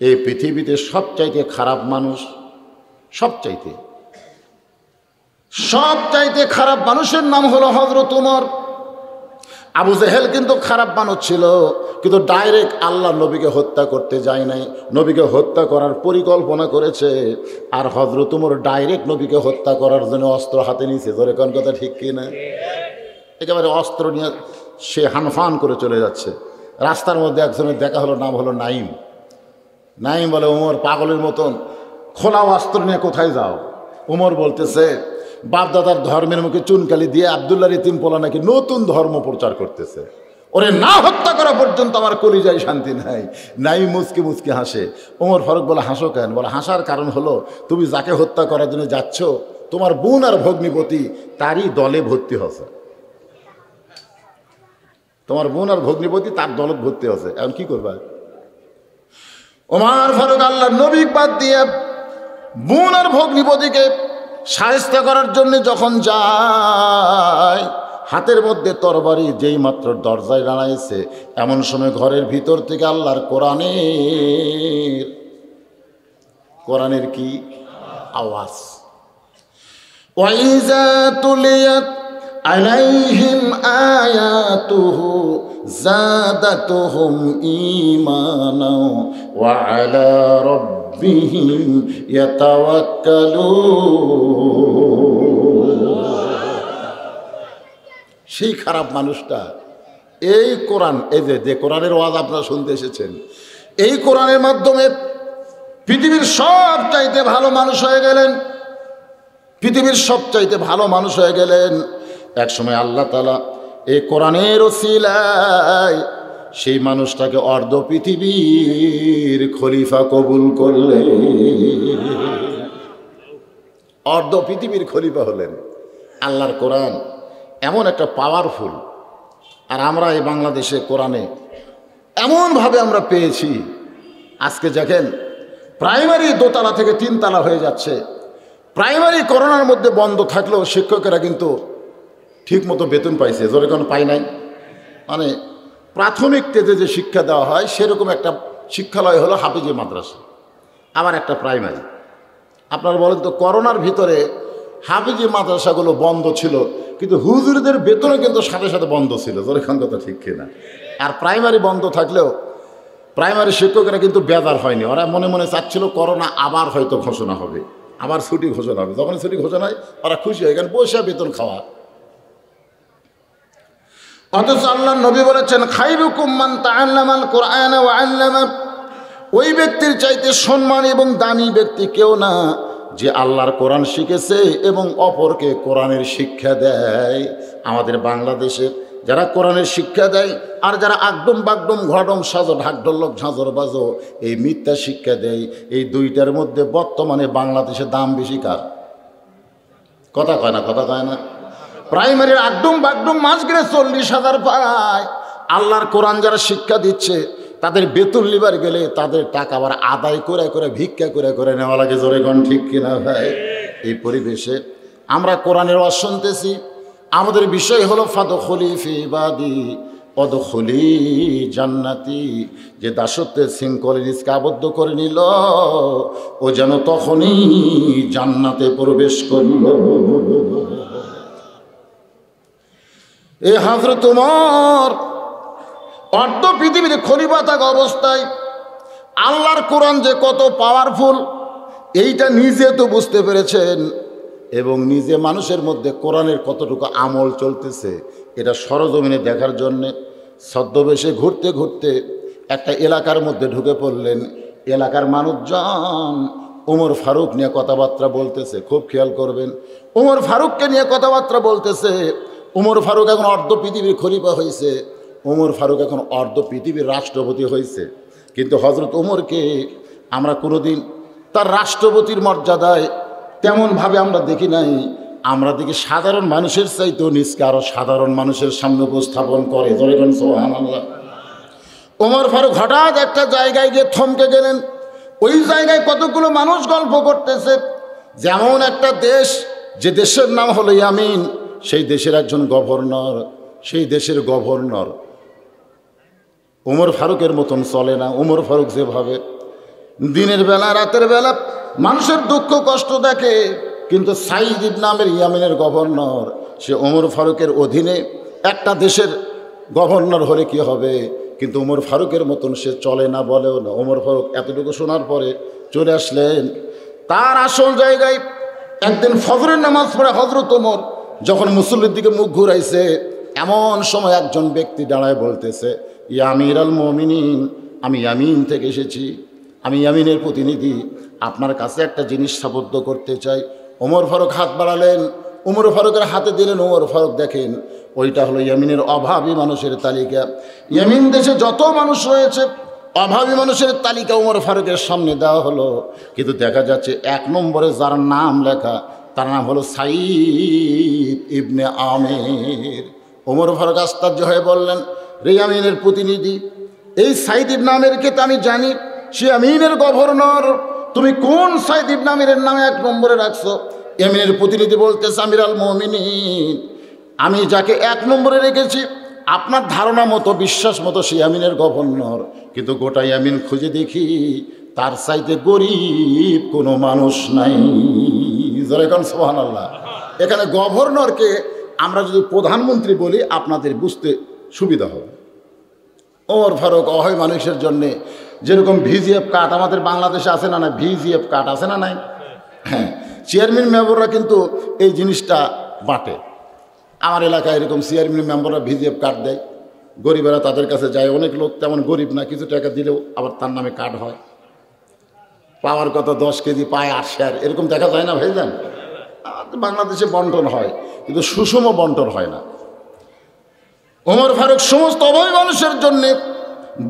এই পৃথিবীতে সবচাইতে খারাপ মানুষ, সবচাইতে খারাপ মানুষের নাম হলো হযরত ওমর। আবু জেহেল কিন্তু খারাপ মানুষ ছিল, কিন্তু ডাইরেক্ট আল্লাহ নবীকে হত্যা করতে যায় নাই, নবীকে হত্যা করার পরিকল্পনা করেছে। আর হযরত ওমর ডাইরেক্ট নবীকে হত্যা করার জন্য অস্ত্র হাতে নিয়েছে। ধরে কোন কথা ঠিক কিনা? একেবারে অস্ত্র নিয়ে সে হানফান করে চলে যাচ্ছে। রাস্তার মধ্যে একজনের দেখা হলো, নাম হলো নাইম। নাইম বলে, ওমর পাগলের মতন খোলা অস্ত্র নিয়ে কোথায় যাও? ওমর বলতেছে, বাপদাদার ধর্মের মুখে চুনকালি দিয়ে আব্দুল্লাহর ইতিম পোলা নাকি নতুন ধর্ম প্রচার করতেছে, ওরে না হত্যা করা পর্যন্ত আমার কলিজায় শান্তি নাই। নাইম মুচকি মুচকি হাসে। ওমর ফারুক বলে, হাসো কেন? বলে, হাসার কারণ হলো তুমি যাকে হত্যা করার জন্য যাচ্ছ, তোমার বোন আর ভগ্নিপতি তারই দলে ভর্তি হচ্ছে। তোমার বোন আর ভগ্নিপতি তার দলত ভর্তি হচ্ছে, এখন কি করবা? ওমর ফারুক আল্লাহ নবী বাদ দিয়ে বোন আর ভগ্নিপতিকে শায়েস্তা করার জন্য যখন যায়, হাতের মধ্যে তরবারি যেই মাত্র দরজায় দাঁড়াইছে, এমন সময় ঘরের ভিতর থেকে আল্লাহর কোরআনের কি আওয়াজ। ওয়াইজা তুলিয়াত আলাইহিম আয়াতুহু যাদাতুহুম ঈমানা ওয়া আলা রাব্বিহিম ইয়াতাওয়াক্কালুন। সেই খারাপ মানুষটা এই কোরআন, এই যে কোরআনের ওয়াজ আপনারা শুনতে এসেছেন, এই কোরআনের মাধ্যমে পৃথিবীর সবচাইতে ভালো মানুষ হয়ে গেলেন, পৃথিবীর সবচাইতে ভালো মানুষ হয়ে গেলেন। একসময় আল্লাহ তাআলা এই কোরআনের ওসিলায় সেই মানুষটাকে অর্ধ পৃথিবীর খলিফা কবুল করলেন, অর্ধ পৃথিবীর খলিফা হলেন। আল্লাহর কোরআন এমন একটা পাওয়ারফুল, আর আমরা এই বাংলাদেশে কোরআনে এমনভাবে আমরা পেয়েছি, আজকে দেখেন প্রাইমারি 2 তলা থেকে 3 তলা হয়ে যাচ্ছে। প্রাইমারি করোনার মধ্যে বন্ধ থাকলেও শিক্ষকেরা কিন্তু ঠিক মতো বেতন পাইছে, জোরে কোনো পাই নাই। মানে প্রাথমিক স্টেজে যে শিক্ষা দেওয়া হয় সেরকম একটা শিক্ষালয় হলো হাফিজি মাদ্রাসা, আবার একটা প্রাইমারি। আপনারা বলেন তো, করোনার ভিতরে হাফিজি মাদ্রাসাগুলো বন্ধ ছিল, কিন্তু হুজুরদের বেতনও কিন্তু সাথে সাথে বন্ধ ছিল, জোরে কোন কথা ঠিক কিনা? আর প্রাইমারি বন্ধ থাকলেও প্রাইমারি শিক্ষকেরা কিন্তু বেজার হয়নি, ওরা মনে মনে চাচ্ছিল করোনা আবার হয়তো ঘোষণা হবে, আবার ছুটি ঘোষণা হবে। যখন ছুটি ঘোষণা হয় ওরা খুশি হয়, কারণ বসে বেতন খাওয়া। অথচ আল্লাহ নবী বলেছেন, খায়রুকুম মান তাআল্লামাল কুরআন ওয়া আল্লামা। ওই ব্যক্তির চাইতে সম্মান এবং দামি ব্যক্তি কেউ না যে আল্লাহর কোরআন শিখেছে এবং অপরকে কোরআনের শিক্ষা দেয়। আমাদের বাংলাদেশে যারা কোরআনের শিক্ষা দেয় আর যারা আগডম বাগডম ঘডম সাজো ঢাকঢোলক ঝাঁঝর বাজো এই মিথ্যা শিক্ষা দেয়, এই দুইটার মধ্যে বর্তমানে বাংলাদেশে দাম বেশি কার? কথা কয় না, কথা কয় না। প্রাইমারির আগডম বাগডম মাস গেলে 40,000 পায়। আল্লাহর কোরআন যারা শিক্ষা দিচ্ছে তাদের বেতন লিবার গেলে তাদের টাকা আবার আদায় করে করে ভিক্ষা করে করে নেওয়া লাগে, জোরে কোন ঠিক কিনা ভাই? এই পরিবেশে আমরা কোরআনের ওয়াজ শুনতেছি, আমাদের বিষয় হলো ফাদখুলি ফি ইবাদি অদখুলি জান্নাতি। যে দাসত্বের শৃঙ্খলে নিজকে আবদ্ধ করে নিল ও যেন তখনই জান্নাতে প্রবেশ করল। এই হযরত ওমর অর্ধ পৃথিবীর খলিফা থাকা অবস্থায় আল্লাহর কোরআন যে কত পাওয়ারফুল এইটা নিজে তো বুঝতে পেরেছেন, এবং নিজে মানুষের মধ্যে কোরআনের কতটুকু আমল চলতেছে এটা সরজমিনে দেখার জন্যে ছদ্মবেশে ঘুরতে ঘুরতে একটা এলাকার মধ্যে ঢুকে পড়লেন। এলাকার মানুষজন ওমর ফারুক নিয়ে কথাবার্তা বলতেছে, খুব খেয়াল করবেন, ওমর ফারুককে নিয়ে কথাবার্তা বলতেছে। ওমর ফারুক এখন অর্ধ পৃথিবীর খলিফা হয়েছে, ওমর ফারুক এখন অর্ধ পৃথিবীর রাষ্ট্রপতি হয়েছে। কিন্তু হযরত ওমরকে আমরা কোনোদিন তার রাষ্ট্রপতির মর্যাদায় তেমনভাবে আমরা দেখি নাই। আমরা দেখি সাধারণ মানুষের চাইতেও নিজকে আরও সাধারণ মানুষের সামনে উপস্থাপন করে। সুবহানাল্লাহ। ওমর ফারুক হঠাৎ একটা জায়গায় গিয়ে থমকে গেলেন। ওই জায়গায় কতগুলো মানুষ গল্প করতেছে। যেমন একটা দেশ, যে দেশের নাম হলো ইয়ামিন, সেই দেশের একজন গভর্নর, সেই দেশের গভর্নর ওমর ফারুকের মতন চলে না। ওমর ফারুক যেভাবে দিনের বেলা রাতের বেলা মানুষের দুঃখ কষ্ট দেখে, কিন্তু সাইদ ইবনে নামের ইয়ামিনের গভর্নর, সে ওমর ফারুকের অধীনে একটা দেশের গভর্নর হলে কি হবে, কিন্তু ওমর ফারুকের মতন সে চলে না, বলেও না। ওমর ফারুক এতটুকু শোনার পরে চলে আসলেন তার আসল জায়গায়। একদিন ফজরের নামাজ পড়ে হযরত ওমর যখন মুসল্লির দিকে মুখ ঘুরাইছে, এমন সময় একজন ব্যক্তি দাঁড়ায় বলতেছে, ইয়া আমিরুল মুমিনিন, আমি ইয়ামিন থেকে এসেছি, আমি ইয়ামিনের প্রতিনিধি, আপনার কাছে একটা জিনিস সাবদ্ধ করতে চাই। ওমর ফারুক হাত বাড়ালেন, ওমর ফারুকের হাতে দিলেন। ওমর ফারুক দেখেন ওইটা হলো ইয়ামিনের অভাবী মানুষের তালিকা। ইয়ামিন দেশে যত মানুষ রয়েছে অভাবী মানুষের তালিকা ওমর ফারুকের সামনে দেওয়া হলো, কিন্তু দেখা যাচ্ছে 1 নম্বরে যার নাম লেখা তার নাম হলো সাইদ ইবনে আমের। ওমর ফারুক আশ্চর্য হয়ে বললেন, রে ইয়ামিনের প্রতিনিধি, এই সাইদ ইবনে আমেরকে তো আমি জানি, সে ইয়ামিনের গভর্নর, তুমি কোন সাইদ ইবনে আমেরের নামে 1 নম্বরে রাখছো? ইয়ামিনের প্রতিনিধি বলতেছে, আমিরুল মুমিনিন, আমি যাকে 1 নম্বরে রেখেছি আপনার ধারণা মতো বিশ্বাস মতো সে ইয়ামিনের গভর্নর, কিন্তু গোটা ইয়ামিন খুঁজে দেখি তার চাইতে গরিব কোনো মানুষ নাই। যেরকম সুবহানাল্লাহ। এখানে গভর্নরকে আমরা যদি প্রধানমন্ত্রী বলি আপনাদের বুঝতে সুবিধা হবে। ওমর ফারুক অহয় মানুষের জন্যে, যেরকম ভিজিএফ কার্ড আমাদের বাংলাদেশে আছে না, না ভিজিএফ কার্ড আছে না নাই, হ্যাঁ, চেয়ারম্যান মেম্বাররা কিন্তু এই জিনিসটা বাঁটে। আমার এলাকায় এরকম চেয়ারম্যান মেম্বাররা ভিজিএফ কার্ড দেয়, গরিবেরা তাদের কাছে যায়। অনেক লোক তেমন গরিব না, কিছু টাকা দিলেও আবার তার নামে কার্ড হয়, পাওয়ার কথা 10 কেজি পায় 8 শেয়ার, এরকম দেখা যায় না ভাইজান? বাংলাদেশে বন্টন হয়, কিন্তু সুষম বন্টন হয় না। ওমর ফারুক সমস্ত অভাবী মানুষের জন্যে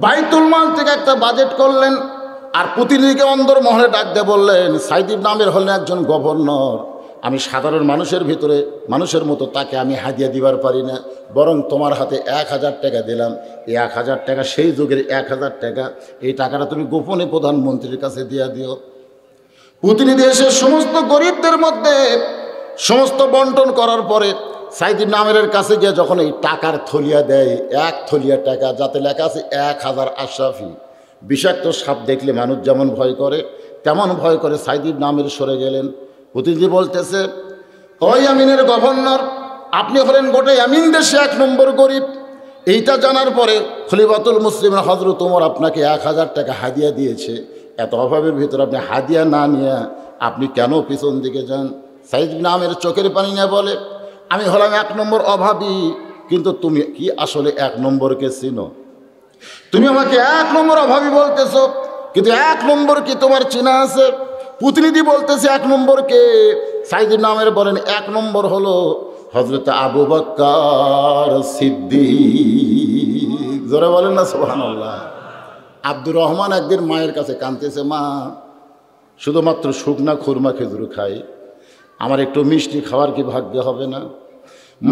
বাইতুল মাল থেকে একটা বাজেট করলেন, আর প্রতিনিধিকে অন্দর মহলে ডাক দিয়ে বললেন, সাইদ ইবনে আমের হলেন একজন গভর্নর, আমি সাধারণ মানুষের ভিতরে মানুষের মতো তাকে আমি হাদিয়া দিবার পারি না, বরং তোমার হাতে 1000 টাকা দিলাম। এই 1000 টাকা সেই যুগের 1000 টাকা, এই টাকাটা তুমি গোপনে প্রধানমন্ত্রীর কাছে দিয়ে দিও। প্রতিনিধি এসে সমস্ত গরিবদের মধ্যে সমস্ত বন্টন করার পরে সাইদ ইবনে আমেরের কাছে গিয়ে যখন এই টাকার থলিয়া দেয়, 1 থলিয়া টাকা, যাতে লেখা আছে 1000 আশরাফি। বিষাক্ত সাপ দেখলে মানুষ যেমন ভয় করে তেমন ভয় করে সাইদ ইবনে আমের সরে গেলেন। প্রতিনিধি বলতেছে, ওই ইয়ামিনের গভর্নর, আপনি হলেন গোটা ইয়ামিন দেশে 1 নম্বর গরিব। এইটা জানার পরে খলিফাতুল মুসলিমিন হযরত ওমর আপনাকে 1000 টাকা হাদিয়া দিয়েছে, এত অভাবের ভিতরে আপনি হাদিয়া না নিয়ে আপনি কেন পিছন দিকে যান? সাইদ ইবনে আমের চোখের পানি নিয়ে বলে, আমি হলাম 1 নম্বর অভাবী, কিন্তু তুমি কি আসলে 1 নম্বরকে চিনো? তুমি আমাকে 1 নম্বর অভাবী বলতেছো, কিন্তু 1 নম্বর কি তোমার চেনা আছে? প্রতিনিধি বলতেছে 1 নম্বরকে। সাইদ ইবনে আমের বলেন 1 নম্বর হলো হযরত আবু বকর সিদ্দিক। জোরে বলেন না সুবহানাল্লাহ। আব্দুর রহমান একদিন মায়ের কাছে কাঁদতেছে, মা শুধুমাত্র শুকনা খুরমা খেজুর খাই, আমার একটু মিষ্টি খাওয়ার কি ভাগ্য হবে না?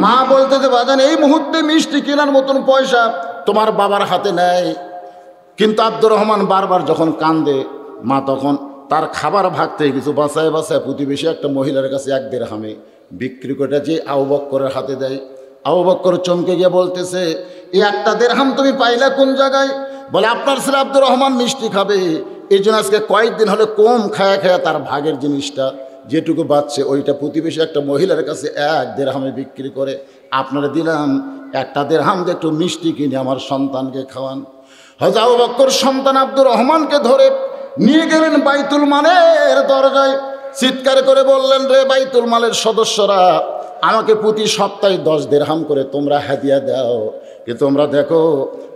মা বলতেছে, বাজান এই মুহূর্তে মিষ্টি কেনার মতন পয়সা তোমার বাবার হাতে নেই। কিন্তু আব্দুর রহমান বারবার যখন কান্দে, মা তখন তার খাবার ভাগ থেকে কিছু বাঁচায় বাঁচায় প্রতিবেশী একটা মহিলার কাছে 1 দিরহামে বিক্রি করে যে আবু বকরের হাতে দেয়। আবু বকর চমকে গিয়ে বলতেছে, এই 1 দিরহাম তুমি পাইলা কোন জায়গায়? বলে, আপনার ছেলে আব্দুর রহমান মিষ্টি খাবে, এই জন্য আজকে কয়েকদিন হলে কম খায়া খায়া তার ভাগের জিনিসটা যেটুকু বাঁচছে ওইটা প্রতিবেশী একটা মহিলার কাছে 1 দিরহামে বিক্রি করে। আপনারা দিলাম 1 দিরহাম দিয়ে একটু মিষ্টি কিনে আমার সন্তানকে খাওয়ান। হযরত আবু বকর সন্তান আব্দুর রহমানকে ধরে নিয়ে গেলেন বাইতুল মালের দরজায়, চিৎকার করে বললেন, রে বাইতুল মালের সদস্যরা, আমাকে প্রতি সপ্তাহে 10 দিরহাম করে তোমরা হাদিয়া দাও, কিন্তু তোমরা দেখো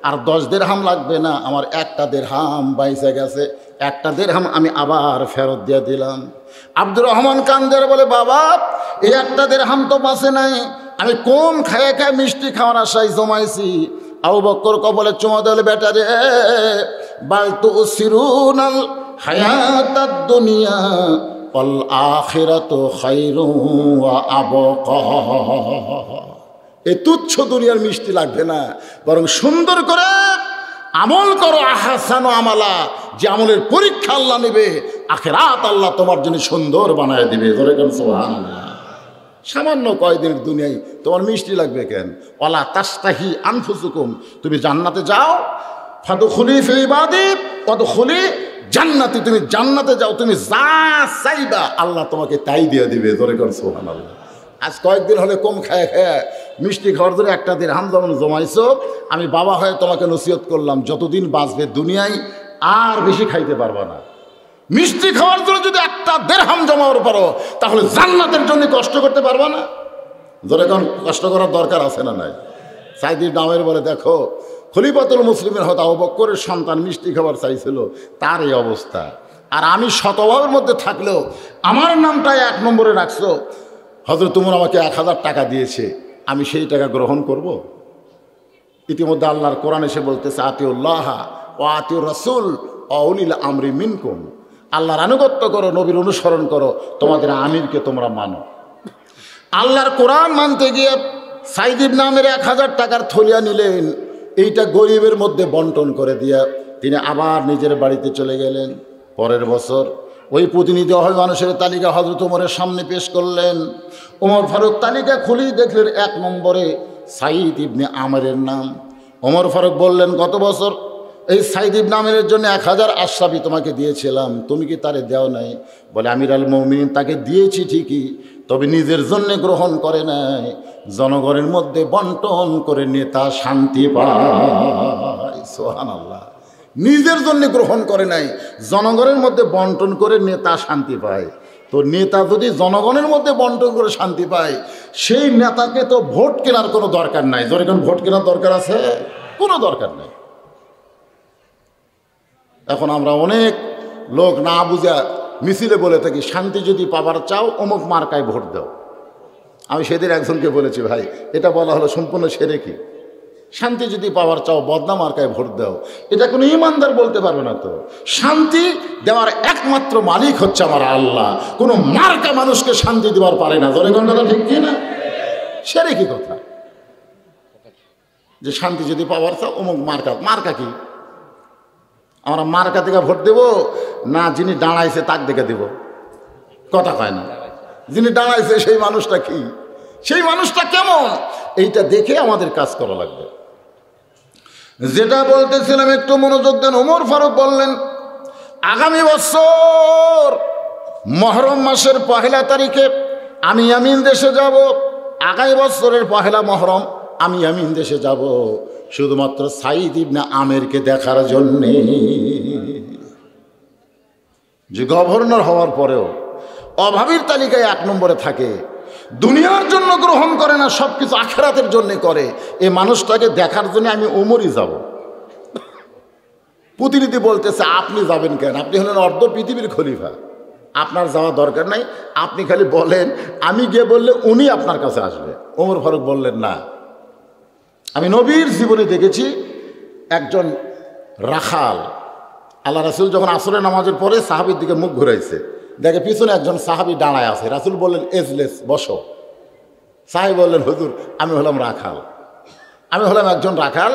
আর 10 দিরহাম লাগবে না, আমার 1 দিরহাম বাইসে গেছে, 1 দিরহাম আমি আবার ফেরত দিয়ে দিলাম। আব্দুর রহমান কান্দের বলে, বাবা এই 1 দিরহাম তো বাঁচে নাই, আমি কম খায় খায় মিষ্টি খাওয়ার আশায় জমাইছি। আবু বকর কবলে চুমা দিলে, বেটা রে, বাল তুসিরুনাল হায়াতাদ দুনিয়া ওয়াল আখিরাতু খায়রুন ওয়া আবকা। এই তুচ্ছ দুনিয়ার মিষ্টি লাগবে না, বরং সুন্দর করে আমল করো, আহসানু আমালা, যে আমলের পরীক্ষা আল্লাহ নেবে, আখিরাত আল্লাহ তোমার জন্য সুন্দর বানায় দিবে। ধরে কেন সুবহানাল্লাহ। সামান্য কয়দিনের দুনিয়ায় তোমার মিষ্টি লাগবে কেন? ওয়ালা তাস্তাহি আনফুসুকুম, তুমি জান্নাতে যাও, ফাদখুলি ফি ইবাদি ওয়াদখুলি জান্নাতি, তুমি জান্নাতে যাও, তুমি যা চাইবা আল্লাহ তোমাকে তাই দিয়ে দিবে। জোরে কর সুবহানাল্লাহ। আজ কয়েকদিন হলে কম খায় খায় মিষ্টি খাওয়ার জন্য একটা দিরহাম যেমন জমাইছো, আমি বাবা হয়ে তোমাকে নসিহত করলাম যতদিন বাঁচবে দুনিয়ায় আর বেশি খাইতে পারবা না। মিষ্টি খাওয়ার জন্য যদি একটা দিরহাম জমাতে পারো তাহলে জান্নাতের জন্য কষ্ট করতে পারবা না। জোরে কোন কষ্ট করার দরকার আছে না নাই? সাইদ ইবনে আমের বলে, দেখো খলিফাতুল মুসলিমের হয়তো আবু বকরের সন্তান মিষ্টি খাবার চাইছিল, তার এই অবস্থা। আর আমি শতভাবের মধ্যে থাকলেও আমার নামটাই 1 নম্বরে রাখছো। হযরত উমর আমাকে 1000 টাকা দিয়েছে, আমি সেই টাকা গ্রহণ করব? ইতিমধ্যে আল্লাহর কোরআন এসে বলতেছে, আতিউল্লাহ ওয়া আতিউর রাসূল ওয়া উলিল আমরি মিনকুম, আল্লাহর আনুগত্য করো, নবীর অনুসরণ করো, তোমাদের আমিরকে তোমরা মানো। আল্লাহর কোরআন মানতে গিয়ে সাইদ ইবনে আমের 1000 টাকার থলিয়া নিলেন, এইটা গরিবের মধ্যে বন্টন করে দিয়া তিনি আবার নিজের বাড়িতে চলে গেলেন। পরের বছর ওই প্রতিনিধি হয় মানুষের তালিকা হযরত ওমরের সামনে পেশ করলেন। ওমর ফারুক তালিকা খুলেই দেখলেন 1 নম্বরে সাইদ ইবনে আমেরের নাম। ওমর ফারুক বললেন, গত বছর এই সাইদ ইবনে আমেরের জন্য 1000 আশরাফি তোমাকে দিয়েছিলাম, তুমি কি তারে দেও নাই? বলে, আমির আল মুমিনিন তাকে দিয়েছি ঠিকই, তবে নিজের জন্য গ্রহণ করে নাই, জনগণের মধ্যে বন্টন করে নেতা শান্তি পায়। সুবহানাল্লাহ। নিজের জন্য গ্রহণ করে নাই, জনগণের মধ্যে বন্টন করে নেতা শান্তি পায়। তো নেতা যদি জনগণের মধ্যে বন্টন করে শান্তি পায়, সেই নেতাকে তো ভোট কেনার কোনো দরকার নাই। যখন ভোট কেনার দরকার আছে, কোনো দরকার নাই। এখন আমরা অনেক লোক না বুঝা মিছিলে বলে থাকি, শান্তি যদি পাবার চাও অমুক মার্কায় ভোট দাও। আমি সেদিন একজনকে বলেছি, ভাই এটা বলা হলো সম্পূর্ণ সেরেকি। শান্তি যদি পাওয়ার চাও বদনা মার্কায় ভোট দাও, এটা কোনো ইমানদার বলতে পারবে না। তো শান্তি দেওয়ার একমাত্র মালিক হচ্ছে আমার আল্লাহ, কোনো মার্কা মানুষকে শান্তি দেওয়ার পারে না। ধরে গন্ডাটা ঠিক কি না? সেরেকি কথা যে শান্তি যদি পাওয়ার চাও অমুক মার্কা। মার্কা কি? আমরা মার্কা থেকে ভোট দেব না যিনি দাঁড়াইছে তাক দেখে দেব? কথা কয় না। যিনি দাঁড়াইছে সেই মানুষটা কি, সেই মানুষটা কেমন, এইটা দেখে আমাদের কাজ করা লাগবে। যেটা বলতেছিলাম একটু মনোযোগ দেন। ওমর ফারুক বললেন, আগামী বছর মহরম মাসের 1 তারিখে আমি ইয়ামিন দেশে যাব। আগামী বছরের 1 মহরম আমি ইয়ামিন দেশে যাব শুধুমাত্র সাইদ ইবনে আমেরকে দেখার জন্যে। যে গভর্নর হওয়ার পরেও অভাবীর তালিকায় 1 নম্বরে থাকে, দুনিয়ার জন্য গ্রহণ করে না, সব কিছু আখিরাতের জন্য করে, এই মানুষটাকে দেখার জন্য আমি ওমরই যাব। প্রতিনিধি বলতেছে, আপনি যাবেন কেন? আপনি হলেন অর্ধ পৃথিবীর খলিফা, আপনার যাওয়া দরকার নাই, আপনি খালি বলেন, আমি গিয়ে বললে উনি আপনার কাছে আসবে। ওমর ফারুক বললেন, না, আমি নবীর জীবনে দেখেছি একজন রাখাল, আল্লাহ রাসূল যখন আসরের নামাজের পরে সাহাবীর দিকে মুখ ঘুরাইছে, দেখে পিছনে একজন সাহাবী দাঁড়ায় আছে। রাসূল বললেন, এজলেস, বসো। সাহাবী বললেন, হুজুর আমি হলাম রাখাল, আমি হলাম একজন রাখাল।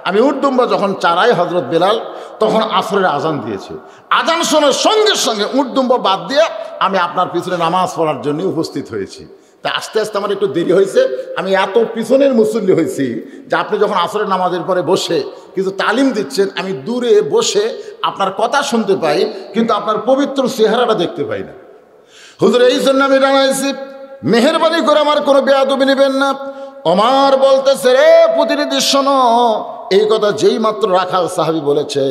আমি উটদুম্বা যখন চারাই হযরত বেলাল তখন আসরের আজান দিয়েছে, আজান শোনার সঙ্গে সঙ্গে উটদুম্বা বাদ দিয়ে আমি আপনার পিছনে নামাজ পড়ার জন্য উপস্থিত হয়েছি। তা আস্তে আস্তে আমার একটু দেরি হয়েছে, আমি এত পিছনের মুসল্লি হয়েছি যে আপনি যখন আসরের নামাজের পরে বসে কিছু তালিম দিচ্ছেন, আমি দূরে বসে আপনার কথা শুনতে পাই, কিন্তু আপনার পবিত্র চেহারাটা দেখতে পাই না। হুজুর এই জন্য আমি জানাইছি, মেহেরবানি করে আমার কোনো বেয়াদবি নেবেন না। ওমর বলতেছে, রে প্রতিনিধি শোনো, এই কথা যেই মাত্র রাখাল সাহাবী বলেছে,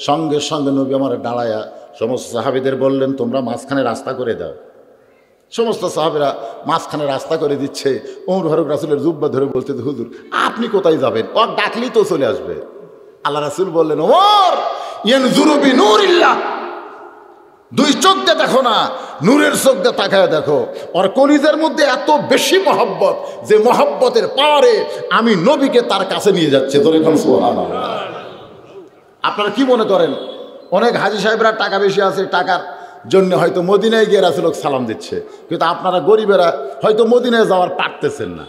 সঙ্গে সঙ্গে নবী আমার দাঁড়ায়া সমস্ত সাহাবীদের বললেন, তোমরা মাঝখানে রাস্তা করে দাও। সমস্ত সাহাবীরা মাঝখানে রাস্তা করে দিচ্ছে। ওমর ফারুক রাসূলের জুব্বা ধরে বলতে, হুজুর আপনি কোথায় যাবেন? ও ডাকলেই তো চলে আসবে। আল্লাহ রাসূল বললেন, ওমর ইয়ানজুরু বিনূরিল্লাহ, 2 চোখ দিয়ে দেখো না, নূরের চোখ দিয়ে তাকায় দেখো। ওর কলিজার মধ্যে এত বেশি মহব্বত যে মহব্বতের পারে আমি নবীকে তার কাছে নিয়ে যাচ্ছে। তখন সুবহানাল্লাহ। আপনারা কি মনে করেন অনেক হাজী সাহেবরা টাকা বেশি আছে, টাকার জন্য হয়তো মদিনায় গিয়ে রাসূলকে সালাম দিচ্ছে, কিন্তু আপনারা গরিবেরা হয়তো মদিনায় যাওয়ার পারতেছেন না,